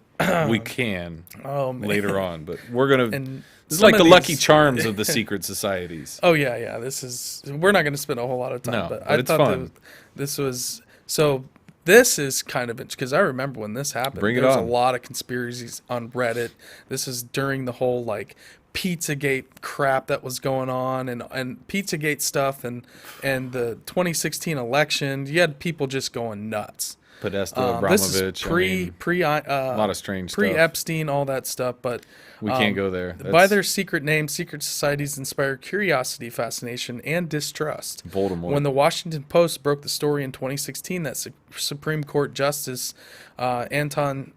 we can later on. But we're gonna. And this is like the Lucky Charms of the secret societies. Oh yeah. We're not going to spend a whole lot of time, but I it's thought fun. this was so. This is kind of because I remember when this happened. Bring it There was on. a lot of conspiracies on Reddit. This is during the whole like Pizzagate crap that was going on, and Pizzagate stuff, and the 2016 election. You had people just going nuts. Podesta, Abramovich. This is a lot of strange stuff. Pre-Epstein, all that stuff, but we can't go there. By their secret name, secret societies inspire curiosity, fascination, and distrust. Voldemort. When the Washington Post broke the story in 2016 that Supreme Court Justice Anton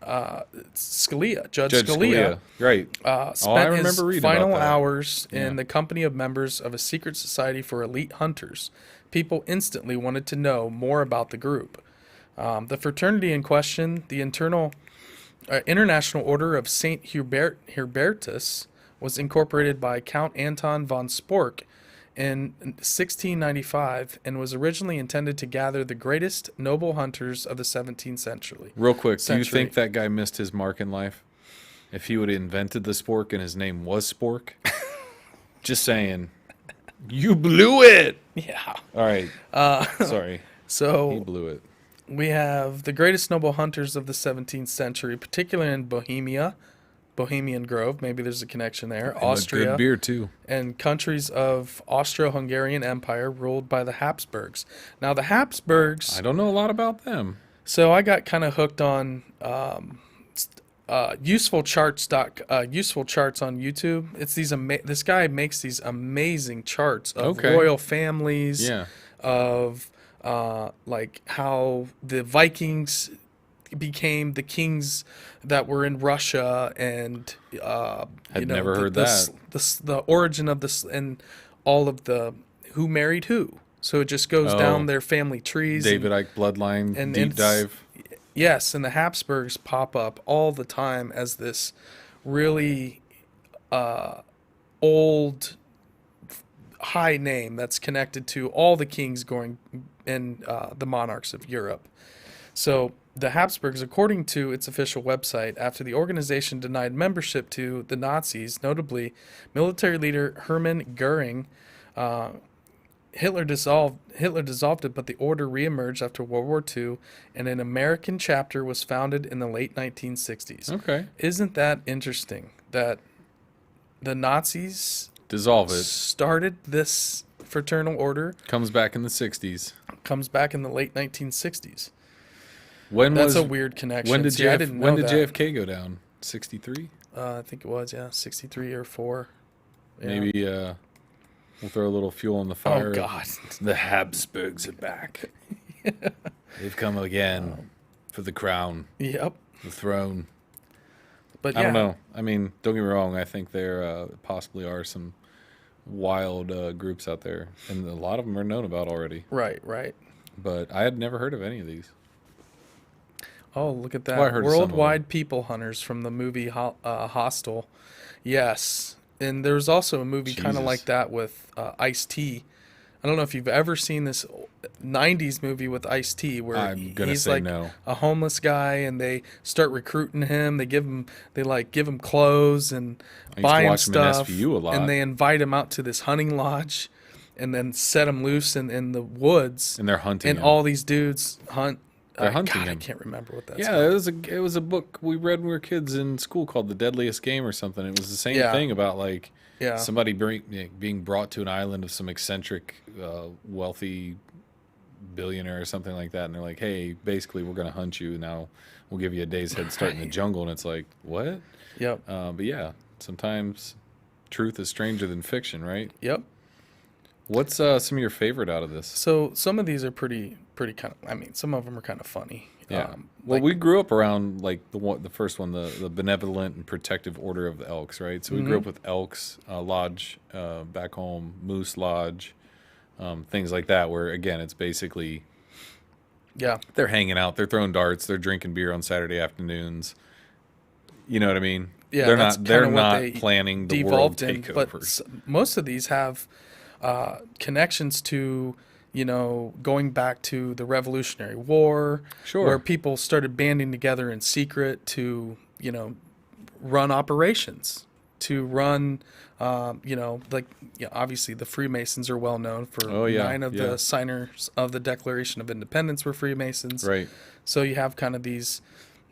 Scalia, Judge Scalia, right, spent his final hours in the company of members of a secret society for elite hunters, people instantly wanted to know more about the group. The fraternity in question, the International Order of Saint Hubertus, was incorporated by Count Anton von Spork in 1695 and was originally intended to gather the greatest noble hunters of the 17th century. Real quick, do you think that guy missed his mark in life? If he would have invented the spork and his name was Spork? Just saying. You blew it! Yeah. All right. Sorry. So he blew it. We have the greatest noble hunters of the 17th century, particularly in Bohemia, Bohemian Grove. Maybe there's a connection there. And Austria. Good beer, too. And countries of Austro-Hungarian Empire ruled by the Habsburgs. Now, the Habsburgs... I don't know a lot about them. So I got kind of hooked on useful charts on YouTube. It's these this guy makes these amazing charts of royal families, of... like how the Vikings became the kings that were in Russia, and never heard that. The origin of this and all of the who married who. So it just goes down their family trees. David Icke bloodline and deep dive. Yes, and the Habsburgs pop up all the time as this really old high name that's connected to all the kings going and the monarchs of Europe. So the Habsburgs, according to its official website, after the organization denied membership to the Nazis, notably military leader Hermann Goering, Hitler dissolved it, but the order reemerged after World War II, and an American chapter was founded in the late 1960s. Okay. Isn't that interesting that the Nazis dissolve it, started this fraternal order, comes back in the 60s, comes back in the late 1960s? That's a weird connection. When did JFK go down? 63? I think it was 63 or 4. Yeah. Maybe we'll throw a little fuel on the fire. Oh God, the Habsburgs are back. They've come again for the crown. Yep, the throne. But I don't know. I mean, don't get me wrong. I think there possibly are some wild groups out there, and a lot of them are known about already. Right. But I had never heard of any of these. Oh, look at that. Worldwide People Hunters from the movie Hostel. Yes. And there's also a movie kind of like that with Ice-T. I don't know if you've ever seen this 90s movie with Ice-T where he's like a homeless guy, and they start recruiting him. They give him clothes and buy him stuff. And they invite him out to this hunting lodge and then set him loose in the woods. And they're hunting and him. all these dudes hunt. They're hunting him. I can't remember what that's called. It was a book we read when we were kids in school called The Deadliest Game or something. It was the same thing about somebody being brought to an island of some eccentric, wealthy billionaire or something like that, and they're like, "Hey, basically, we're going to hunt you now. We'll give you a day's head start in the jungle." And it's like, what? Yep. But yeah, sometimes truth is stranger than fiction, right? Yep. What's some of your favorite out of this? So some of these are pretty kind of. I mean, some of them are kind of funny. Yeah. Well, we grew up around the first one, the Benevolent and Protective Order of the Elks, right? So we grew up with Elks Lodge back home, Moose Lodge, things like that. Where again, it's basically they're hanging out, they're throwing darts, they're drinking beer on Saturday afternoons. You know what I mean? Yeah, they're not planning the world takeovers. But most of these have connections to going back to the Revolutionary War, where people started banding together in secret to, run operations, to run, obviously the Freemasons are well known for nine of the signers of the Declaration of Independence were Freemasons. Right. So you have kind of these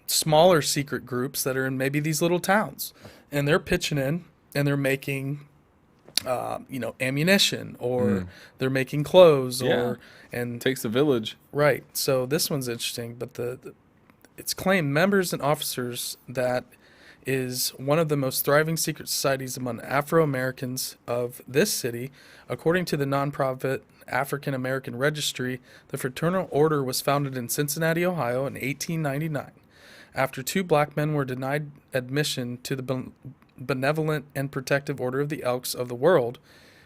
smaller secret groups that are in maybe these little towns, and they're pitching in and they're making ammunition, or they're making clothes, and takes a village. Right. So this one's interesting, but it's claimed members and officers that is one of the most thriving secret societies among Afro-Americans of this city. According to the nonprofit African American Registry, the Fraternal Order was founded in Cincinnati, Ohio in 1899. After 2 black men were denied admission to the Benevolent and Protective Order of the Elks of the World,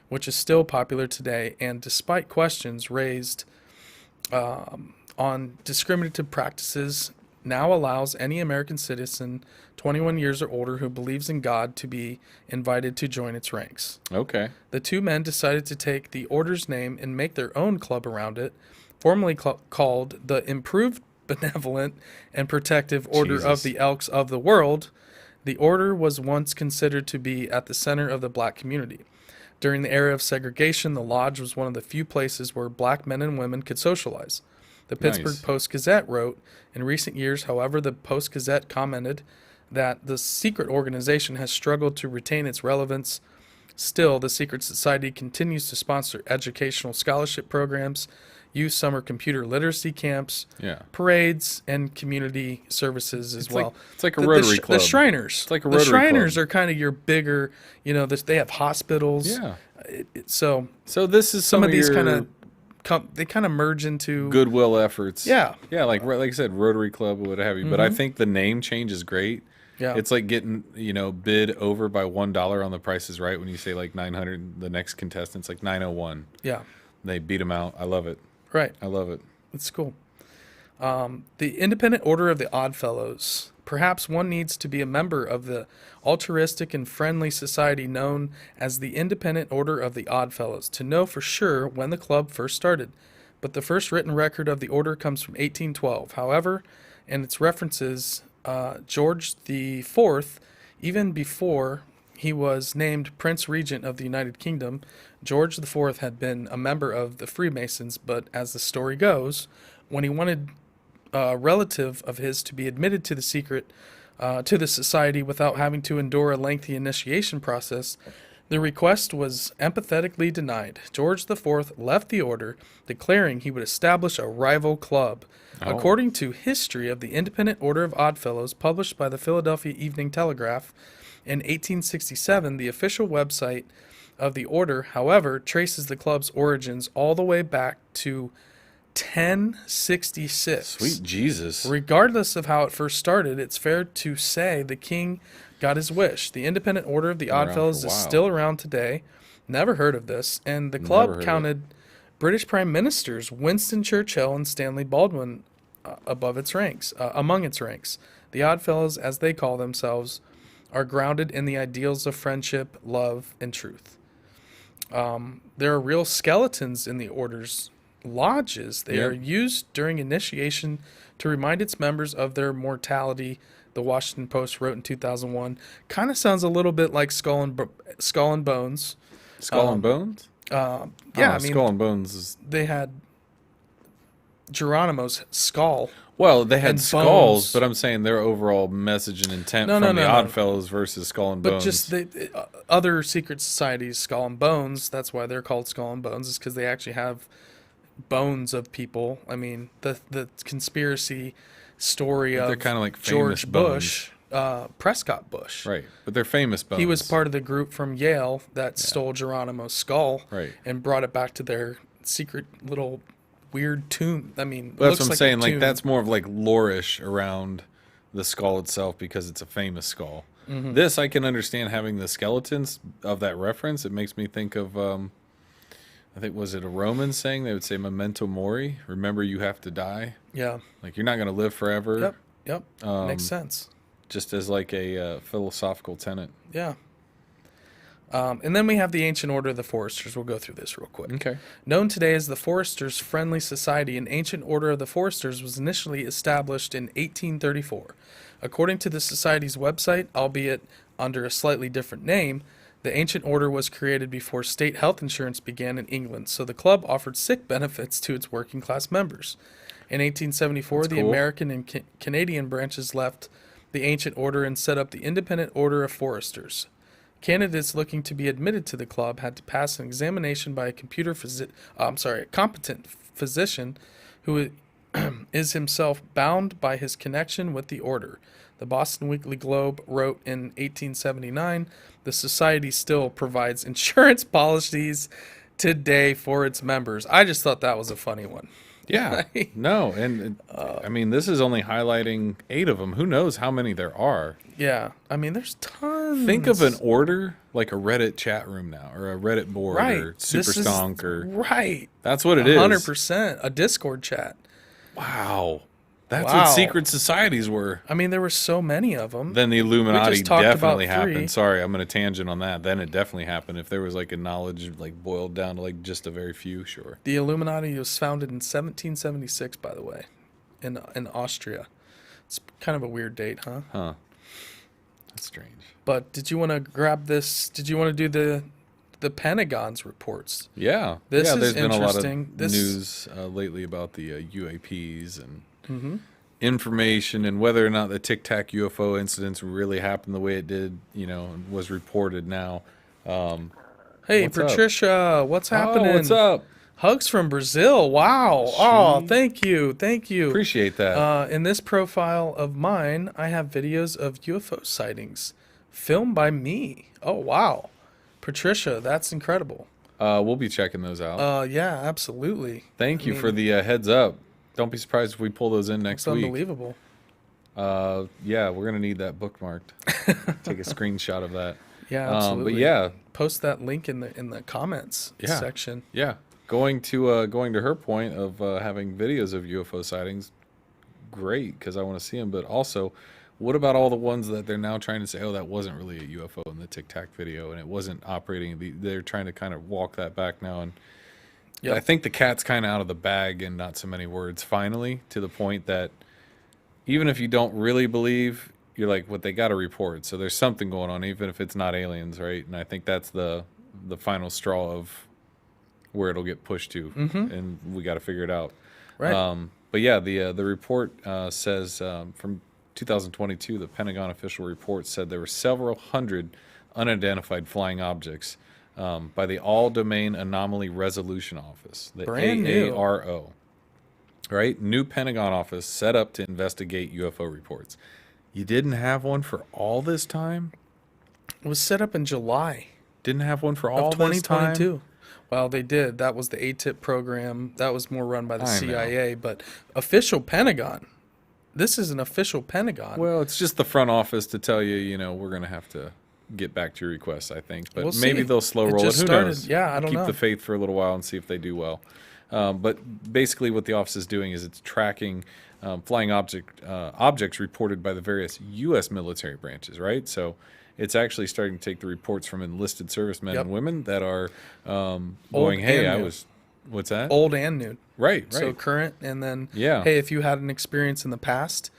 which is still popular today, and despite questions raised on discriminative practices, now allows any American citizen 21 years or older who believes in God to be invited to join its ranks. Okay. The 2 men decided to take the order's name and make their own club around it, formerly called the Improved Benevolent and Protective Order of the Elks of the World. The order was once considered to be at the center of the black community. During the era of segregation, the lodge was one of the few places where black men and women could socialize. The Pittsburgh Post-Gazette wrote, in recent years, however, the Post-Gazette commented that the secret organization has struggled to retain its relevance. Still, the secret society continues to sponsor educational scholarship programs, youth summer computer literacy camps, parades, and community services as well. It's like a Rotary Club. The Shriners. It's like a Rotary Club. The Shriners Club. are kind of your bigger, they have hospitals. Yeah. So this is some of these kind of they kind of merge into goodwill efforts. Yeah. Yeah, like I said, Rotary Club, what have you. But I think the name change is great. Yeah. It's like getting, bid over by $1 on The Price is Right when you say like 900, the next contestant's like 901. Yeah. They beat them out. I love it. Right. I love it. It's cool. The Independent Order of the Oddfellows. Perhaps one needs to be a member of the altruistic and friendly society known as the Independent Order of the Oddfellows to know for sure when the club first started. But the first written record of the order comes from 1812. However, and its references George IV, even before he was named Prince Regent of the United Kingdom, George IV had been a member of the Freemasons, but as the story goes, when he wanted a relative of his to be admitted to the society without having to endure a lengthy initiation process, the request was empathetically denied. George IV left the order, declaring he would establish a rival club. Oh. According to History of the Independent Order of Oddfellows, published by the Philadelphia Evening Telegraph in 1867, the official website of the order, however, traces the club's origins all the way back to 1066. Sweet Jesus. Regardless of how it first started, it's fair to say the king got his wish. The Independent Order of the Oddfellows is still around today. Never heard of this. And the club counted British Prime Ministers Winston Churchill and Stanley Baldwin among its ranks. The Oddfellows, as they call themselves, are grounded in the ideals of friendship, love, and truth. There are real skeletons in the order's lodges. They are used during initiation to remind its members of their mortality, the Washington Post wrote in 2001. Kind of sounds a little bit like Skull and Bones. Skull and Bones? Skull and Bones is... They had Geronimo's skull. Well, they had skulls, bones. But I'm saying their overall message and intent from the Oddfellows versus Skull and Bones. But just other secret societies, Skull and Bones, that's why they're called Skull and Bones, is because they actually have bones of people. I mean, the conspiracy story of they're kind of like George Bush, Prescott Bush. Right, but they're famous bones. He was part of the group from Yale that stole Geronimo's skull and brought it back to their secret little weird tomb. I mean, that's what I'm saying. Like that's more of like lore-ish around the skull itself because it's a famous skull. Mm-hmm. This I can understand having the skeletons of that reference. It makes me think of I think was it a Roman saying they would say memento mori, remember you have to die. Yeah, like you're not going to live forever. Yep. Makes sense. Just as like a philosophical tenet. Yeah. And then we have the Ancient Order of the Foresters. We'll go through this real quick. Okay. Known today as the Foresters Friendly Society, an Ancient Order of the Foresters was initially established in 1834. According to the Society's website, albeit under a slightly different name, the Ancient Order was created before state health insurance began in England, so the club offered sick benefits to its working class members. In 1874, That's the cool. American and Canadian branches left the Ancient Order and set up the Independent Order of Foresters. Candidates looking to be admitted to the club had to pass an examination by a competent physician who is himself bound by his connection with the order. The Boston Weekly Globe wrote in 1879, the society still provides insurance policies today for its members. I just thought that was a funny one. Yeah. No, and I mean, this is only highlighting 8 of them. Who knows how many there are? Yeah. I mean, there's tons. Think of an order like a Reddit chat room now, or a Reddit board, right. or Super Stonk, or right. That's what it is. 100%. A Discord chat. Wow. That's what secret societies were. I mean, there were so many of them. Then the Illuminati definitely about 3. happened. Sorry, I'm going to tangent on that. Then it definitely happened. If there was like a knowledge like boiled down to like just a very few, sure. The Illuminati was founded in 1776, by the way, in Austria. It's kind of a weird date, huh? Huh. That's strange. But did you want to grab this? Did you want to do the Pentagon's reports? Yeah. This is there's been a lot of This- news lately about the UAPs and information and whether or not the Tic Tac UFO incidents really happened the way it did, and was reported now. Hey, what's Patricia, what's happening? Oh, what's up? Hugs from Brazil. Wow. Oh, thank you. Thank you. Appreciate that. In this profile of mine, I have videos of UFO sightings filmed by me. Oh, wow. Patricia, that's incredible. We'll be checking those out. Yeah, absolutely. Thank you for the heads up. Don't be surprised if we pull those in next It's week. unbelievable. Yeah, we're gonna need that bookmarked. Take a screenshot of that. Yeah, absolutely. But yeah, post that link in the comments section. Yeah, going to her point of having videos of UFO sightings, great, because I want to see them. But also, what about all the ones that they're now trying to say, oh, that wasn't really a UFO in the Tic Tac video, and it wasn't operating? They're trying to kind of walk that back now, and I think the cat's kind of out of the bag, and not so many words. Finally, to the point that even if you don't really believe, you're like, what, they got to report. So there's something going on, even if it's not aliens, right? And I think that's the final straw of where it'll get pushed to, and we got to figure it out. Right. But yeah, the report says from 2022, the Pentagon official report said there were several hundred unidentified flying objects by the All-Domain Anomaly Resolution Office, the Brand new. AARO. Right? New Pentagon office set up to investigate UFO reports. You didn't have one for all this time? It was set up in July Didn't have one for all of this time? 2022. Well, they did. That was the ATIP program. That was more run by the CIA, but official Pentagon. This is an official Pentagon. Well, it's just the front office to tell you, we're going to have to get back to your requests, I think. But We'll maybe see. they'll slow It roll it. just Who started. knows? Yeah, I don't Keep know. the faith for a little while and see if they do well. But basically what the office is doing is it's tracking flying objects reported by the various U.S. military branches, right? So it's actually starting to take the reports from enlisted servicemen and women that are going, hey, I was... What's that? Old and new. Right. So current, and then, Yeah. hey, if you had an experience in the past,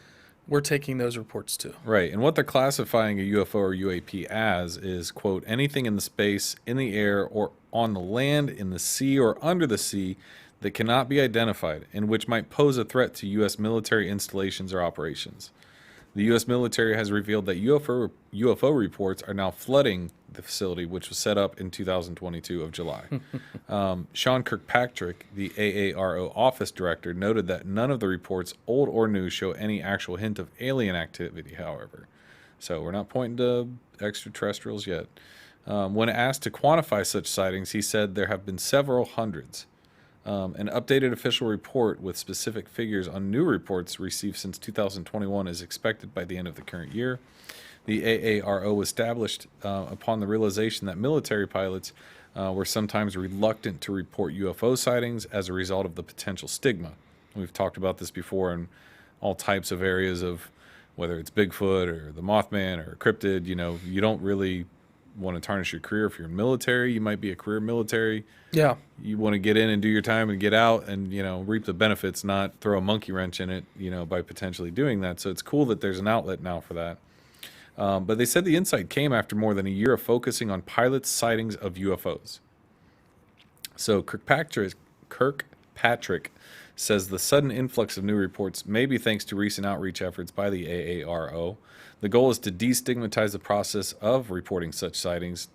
we're taking those reports too. Right. And what they're classifying a UFO or UAP as is, quote, anything in the space, in the air, or on the land, in the sea, or under the sea that cannot be identified and which might pose a threat to U.S. military installations or operations. The U.S. military has revealed that UFO reports are now flooding the facility, which was set up in 2022 of July. Sean Kirkpatrick, the AARO office director, noted that none of the reports, old or new, show any actual hint of alien activity, however. So we're not pointing to extraterrestrials yet. When asked to quantify such sightings, he said there have been several hundreds. An updated official report with specific figures on new reports received since 2021 is expected by the end of the current year. The AARO was established upon the realization that military pilots were sometimes reluctant to report UFO sightings as a result of the potential stigma. We've talked about this before in all types of areas of whether it's Bigfoot or the Mothman or cryptid. You don't really want to tarnish your career. If you're military, you might be a career military. Yeah. You want to get in and do your time and get out and, reap the benefits, not throw a monkey wrench in it, by potentially doing that. So it's cool that there's an outlet now for that. But they said the insight came after more than a year of focusing on pilots' sightings of UFOs. So Kirkpatrick says the sudden influx of new reports may be thanks to recent outreach efforts by the AARO. The goal is to destigmatize the process of reporting such sightings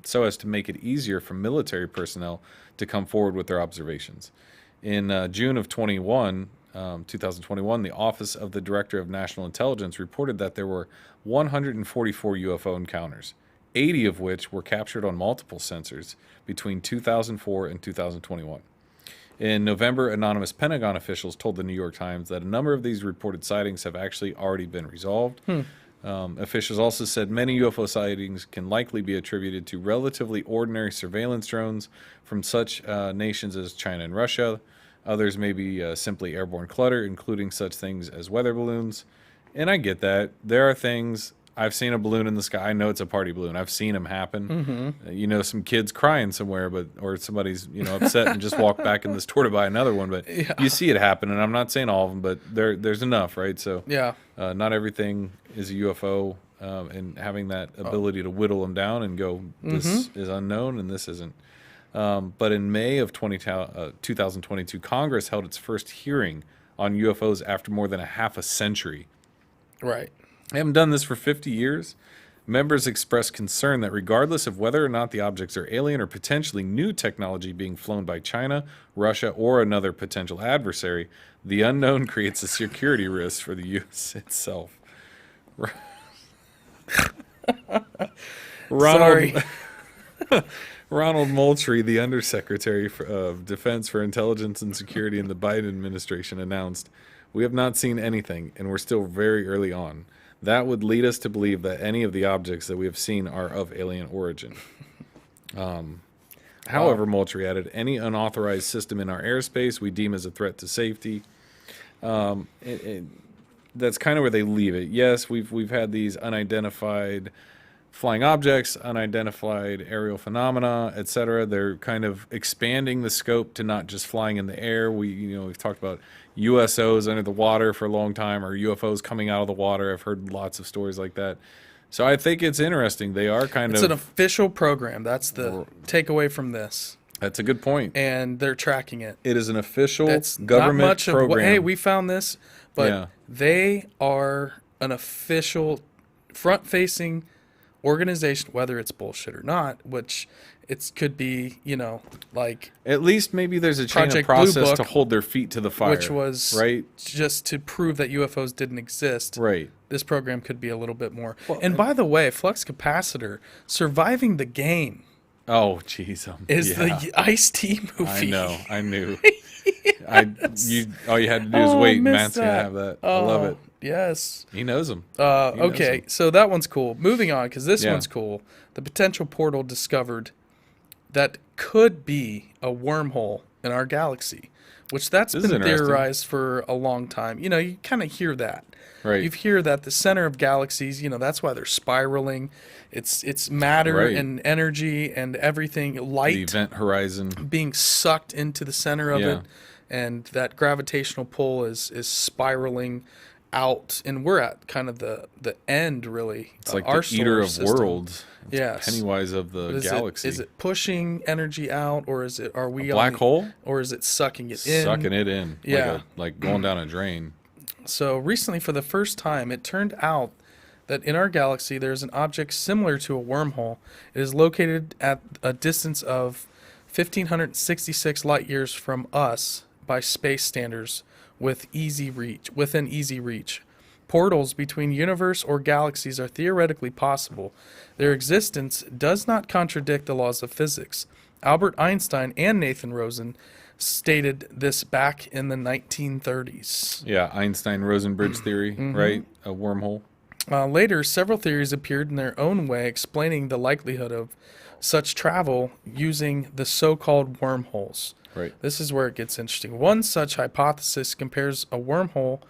so as to make it easier for military personnel to come forward with their observations. In June of 2021, the Office of the Director of National Intelligence reported that there were 144 UFO encounters, 80 of which were captured on multiple sensors between 2004 and 2021. In November, anonymous Pentagon officials told the New York Times that a number of these reported sightings have actually already been resolved. Officials also said many UFO sightings can likely be attributed to relatively ordinary surveillance drones from such nations as China and Russia. Others may be simply airborne clutter, including such things as weather balloons. And I get that. There are things... I've seen a balloon in the sky. I know it's a party balloon. I've seen them happen. Some kids crying somewhere, or somebody's upset and just walked back in the store to buy another one. But you see it happen, and I'm not saying all of them, but there's enough, right? So not everything is a UFO, and having that ability to whittle them down and go, this is unknown and this isn't. But in May of 2022, Congress held its first hearing on UFOs after more than a half a century. Right. I haven't done this for 50 years. Members expressed concern that regardless of whether or not the objects are alien or potentially new technology being flown by China, Russia, or another potential adversary, the unknown creates a security risk for the U.S. itself. Ronald Moultrie, the Undersecretary of Defense for Intelligence and Security in the Biden administration, announced, "We have not seen anything, and we're still very early on. That would lead us to believe that any of the objects that we have seen are of alien origin." However, Moultrie added, "Any unauthorized system in our airspace we deem as a threat to safety." That's kind of where they leave it. Yes, we've had these unidentified flying objects, unidentified aerial phenomena, etc. They're kind of expanding the scope to not just flying in the air. We've talked about USOs under the water for a long time, or UFOs coming out of the water. I've heard lots of stories like that. So I think it's interesting. They are it's an official program. That's the takeaway from this. That's a good point. And they're tracking it. It is an official government not much program. Hey, we found this, but they are an official front-facing organization, whether it's bullshit or not, which it could be, like at least maybe there's a chain of process to hold their feet to the fire, which was right, just to prove that UFOs didn't exist. Right. This program could be a little bit more. Well, and by the way, Flux Capacitor surviving the game. Oh, jeez, is the Ice-T movie? I knew. All you had to do is wait. Matt's gonna have that. I love it. Yes. He knows them. Okay, so that one's cool. Moving on, because this one's cool. The potential portal discovered that could be a wormhole in our galaxy, which that's been theorized for a long time. You kind of hear that. Right. You hear that the center of galaxies, that's why they're spiraling. It's matter and energy and everything, light. The event horizon. Being sucked into the center of it. And that gravitational pull is spiraling out, and we're at kind of the end, really. It's like our the eater of worlds. Yes. Pennywise of the galaxy. Is it pushing energy out, or are we a black hole? Or is it sucking it in? Sucking it in. Yeah. Like going down a drain. So recently, for the first time, it turned out that in our galaxy, there's an object similar to a wormhole. It is located at a distance of 1,566 light years from us by space standards within easy reach. Portals between universe or galaxies are theoretically possible. Their existence does not contradict the laws of physics. Albert Einstein and Nathan Rosen stated this back in the 1930s. Yeah, Einstein-Rosen bridge theory, right? A wormhole. Later, several theories appeared in their own way explaining the likelihood of such travel using the so-called wormholes. Right. This is where it gets interesting. One such hypothesis compares a wormhole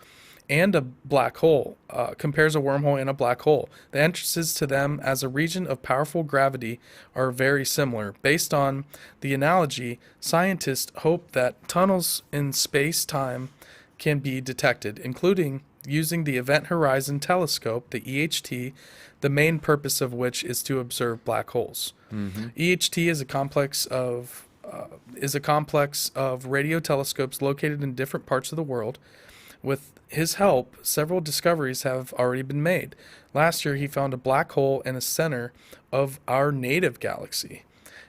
and a black hole, compares a wormhole and a black hole. The entrances to them as a region of powerful gravity are very similar. Based on the analogy, scientists hope that tunnels in space-time can be detected, including using the Event Horizon Telescope, the EHT, the main purpose of which is to observe black holes. EHT is a complex of radio telescopes located in different parts of the world. With his help, several discoveries have already been made. Last year, he found a black hole in the center of our native galaxy.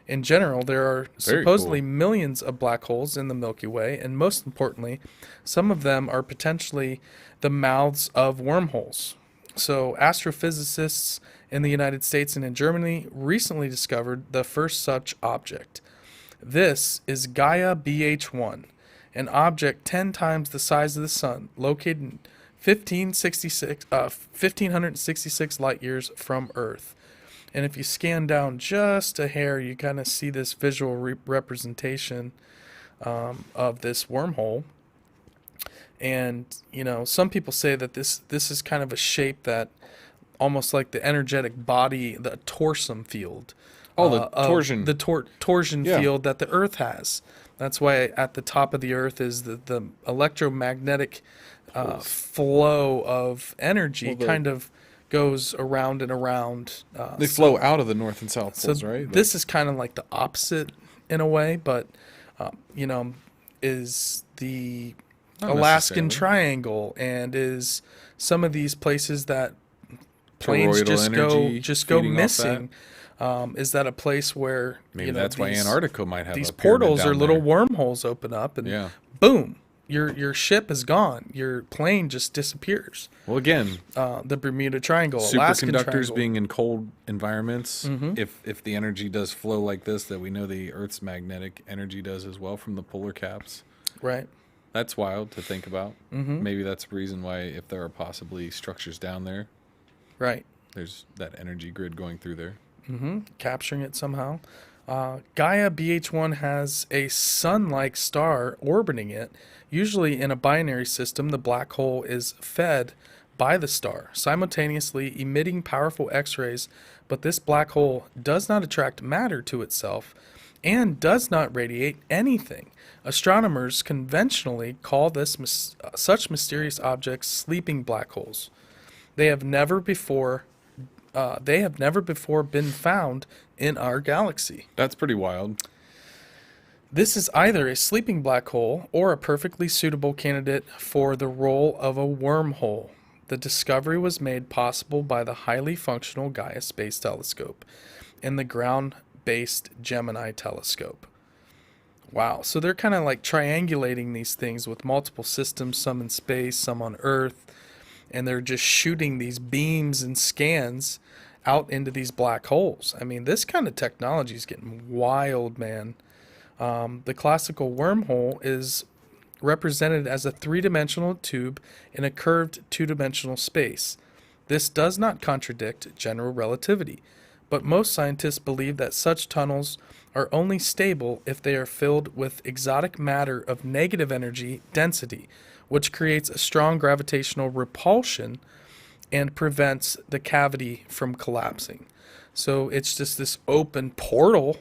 In general, there are supposedly millions of black holes in the Milky Way, and most importantly, some of them are potentially the mouths of wormholes. So, astrophysicists in the United States and in Germany recently discovered the first such object. This is Gaia BH1, an object 10 times the size of the Sun, located in 1,566 light years from Earth. And if you scan down just a hair, you kind of see this visual representation of this wormhole. And, you know, some people say that this is kind of a shape that almost like the energetic body, the torsum field. Oh, the torsion. The torsion field that the Earth has. That's why at the top of the Earth is the electromagnetic flow of energy kind of goes around and around. They flow out of the north and south poles, right? This is kind of like the opposite in a way, but, you know, is the Alaskan Triangle and is some of these places that planes just go missing. Is that a place where maybe that's why Antarctica might have these portals or little wormholes open up and boom, your ship is gone. Your plane just disappears. Well, again, the Bermuda Triangle, superconductors being in cold environments. If the energy does flow like this, that we know the Earth's magnetic energy does as well from the polar caps. Right. That's wild to think about. Maybe that's a reason why, if there are possibly structures down there, right, there's that energy grid going through there. Capturing it somehow. Gaia BH1 has a sun-like star orbiting it. Usually in a binary system, the black hole is fed by the star, simultaneously emitting powerful X-rays, but this black hole does not attract matter to itself and does not radiate anything. Astronomers conventionally call such mysterious objects sleeping black holes. They have never before been found in our galaxy. That's pretty wild. This is either a sleeping black hole or a perfectly suitable candidate for the role of a wormhole. The discovery was made possible by the highly functional Gaia Space Telescope and the ground-based Gemini Telescope. Wow, so they're kind of like triangulating these things with multiple systems, some in space, some on Earth, and they're just shooting these beams and scans out into these black holes. I mean, this kind of technology is getting wild, man. The classical wormhole is represented as a three-dimensional tube in a curved two-dimensional space. This does not contradict general relativity, but most scientists believe that such tunnels are only stable if they are filled with exotic matter of negative energy density, which creates a strong gravitational repulsion and prevents the cavity from collapsing. So it's just this open portal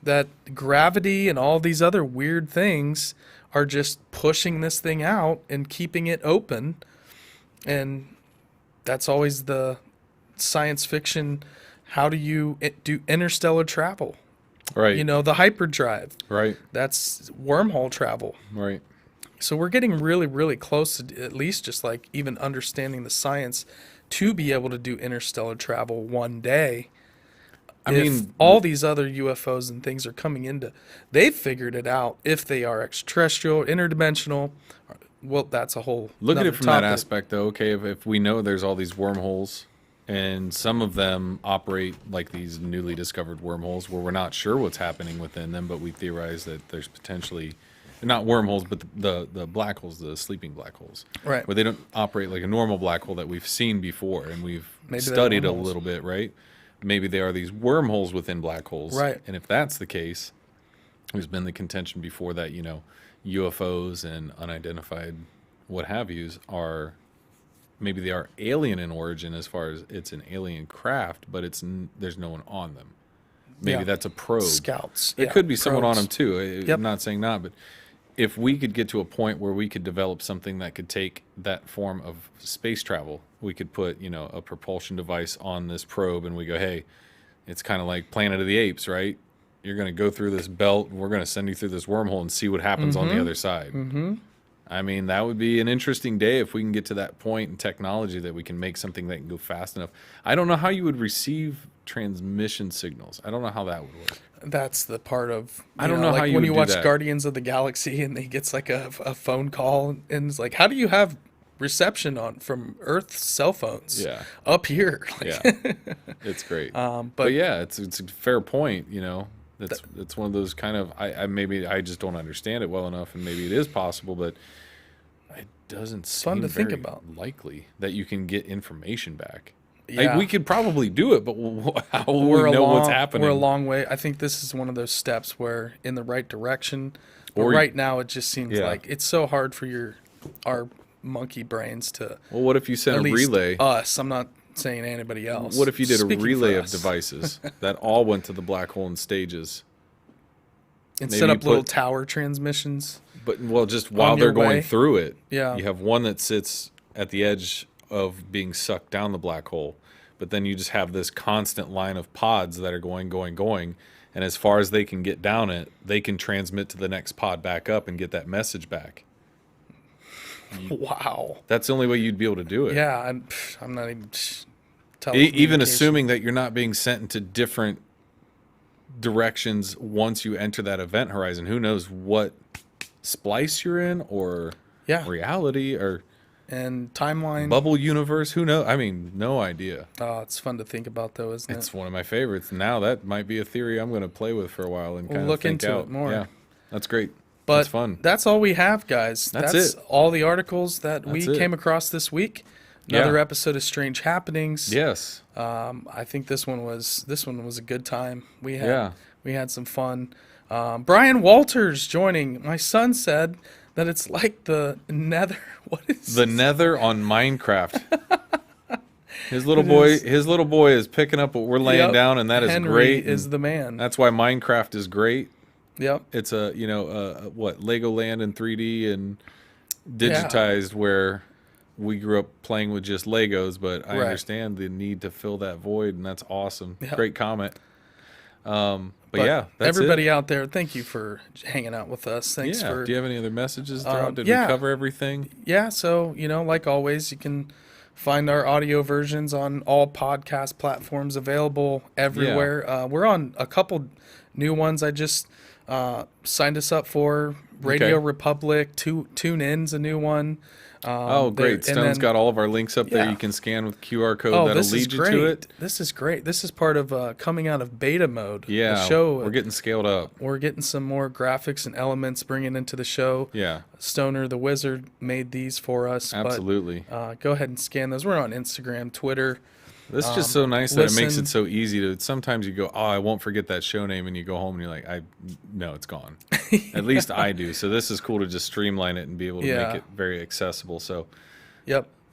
that gravity and all these other weird things are just pushing this thing out and keeping it open. And that's always the science fiction. How do you do interstellar travel? Right. You know, the hyperdrive. Right. That's wormhole travel. Right. So we're getting really, really close to at least just like even understanding the science to be able to do interstellar travel one day. I mean, all these other UFOs and things are coming into, they've figured it out. If they are extraterrestrial, interdimensional, well, that's a whole look at it from that aspect, though. Okay, if we know there's all these wormholes, and some of them operate like these newly discovered wormholes where we're not sure what's happening within them, but we theorize that there's potentially not wormholes, but the black holes, the sleeping black holes, right? Where they don't operate like a normal black hole that we've seen before and we've studied a little bit, right? Maybe they are these wormholes within black holes, right? And if that's the case, there's been the contention before that, you know, UFOs and unidentified what have yous are maybe they are alien in origin as far as it's an alien craft, but there's no one on them. Maybe that's a probe. Scouts. There could be someone on them too. Yep. I'm not saying not, but if we could get to a point where we could develop something that could take that form of space travel, we could put, a propulsion device on this probe and we go, hey, it's kind of like Planet of the Apes, right? You're going to go through this belt and we're going to send you through this wormhole and see what happens on the other side. Mm-hmm. I mean, that would be an interesting day if we can get to that point in technology that we can make something that can go fast enough. I don't know how you would receive transmission signals. I don't know how that would work. That's the part of I don't know like how you when would you do watch that. Guardians of the Galaxy and he gets like a phone call and it's like, how do you have reception from Earth's cell phones up here? Yeah, it's great. But yeah, it's a fair point. It's one of those kind of I maybe I just don't understand it well enough, and maybe it is possible, but it doesn't seem think about. Likely that you can get information back. Yeah. We could probably do it, but how will we know what's happening? We're a long way. I think this is one of those steps where in the right direction. But right now, it just seems like it's so hard for our monkey brains to. Well, what if you sent a relay? Us. I'm not saying anybody else. What if you did a relay of devices that all went to the black hole in stages? And set up little tower transmissions. But just while they're going through it, you have one that sits at the edge of being sucked down the black hole, but then you just have this constant line of pods that are going, and as far as they can get down it, they can transmit to the next pod back up and get that message back. Wow. That's the only way you'd be able to do it. Yeah, I'm not even even assuming that you're not being sent into different directions once you enter that event horizon. Who knows what splice you're in, or reality, and timeline, bubble universe. Who knows? I mean, no idea. Oh, it's fun to think about, though, isn't it? It's one of my favorites. Now that might be a theory I'm going to play with for a while and kind of look think into out. it more. Yeah, that's great. But that's fun. That's all we have, guys. That's it. All the articles that we came across this week. Another episode of Strange Happenings. Yes. I think this one was a good time. We had some fun. Brian Walters joining. My son said that it's like the Nether. What is the Nether on Minecraft? His little boy is picking up what we're laying down, and that is Henry great. Is the man. That's why Minecraft is great. Yep. It's Legoland in 3D and digitized, where we grew up playing with just Legos, but I understand the need to fill that void, and that's awesome. Yep. Great comment. But yeah, that's everybody out there, thank you for hanging out with us. Thanks for. Do you have any other messages throughout? Did we cover everything? Yeah. So like always, you can find our audio versions on all podcast platforms available everywhere. Yeah. We're on a couple new ones. I just signed us up for Radio Republic. TuneIn's a new one. Great. Stone's got all of our links up there. You can scan with QR code. That'll lead you to it. This is great. This is part of coming out of beta mode. Yeah, the show. We're getting scaled up. We're getting some more graphics and elements bringing into the show. Yeah. Stoner the Wizard made these for us. Absolutely. But, go ahead and scan those. We're on Instagram, Twitter. This is just so nice that it makes it so easy to. Sometimes you go, I won't forget that show name, and you go home and you're like, no, it's gone. At least I do. So this is cool to just streamline it and be able to make it very accessible. So,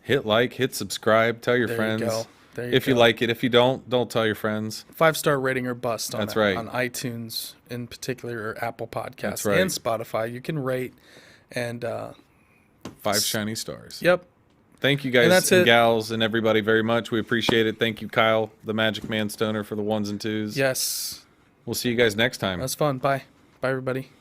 hit like, hit subscribe, tell your friends. If you like it. If you don't tell your friends. 5-star rating or bust on That's right. on iTunes in particular, or Apple Podcasts. That's right. And Spotify. You can rate and 5 shiny stars. Yep. Thank you guys and gals and everybody very much. We appreciate it. Thank you, Kyle, the Magic Man Stoner, for the 1s and 2s. Yes. We'll see you guys next time. That's fun. Bye. Bye, everybody.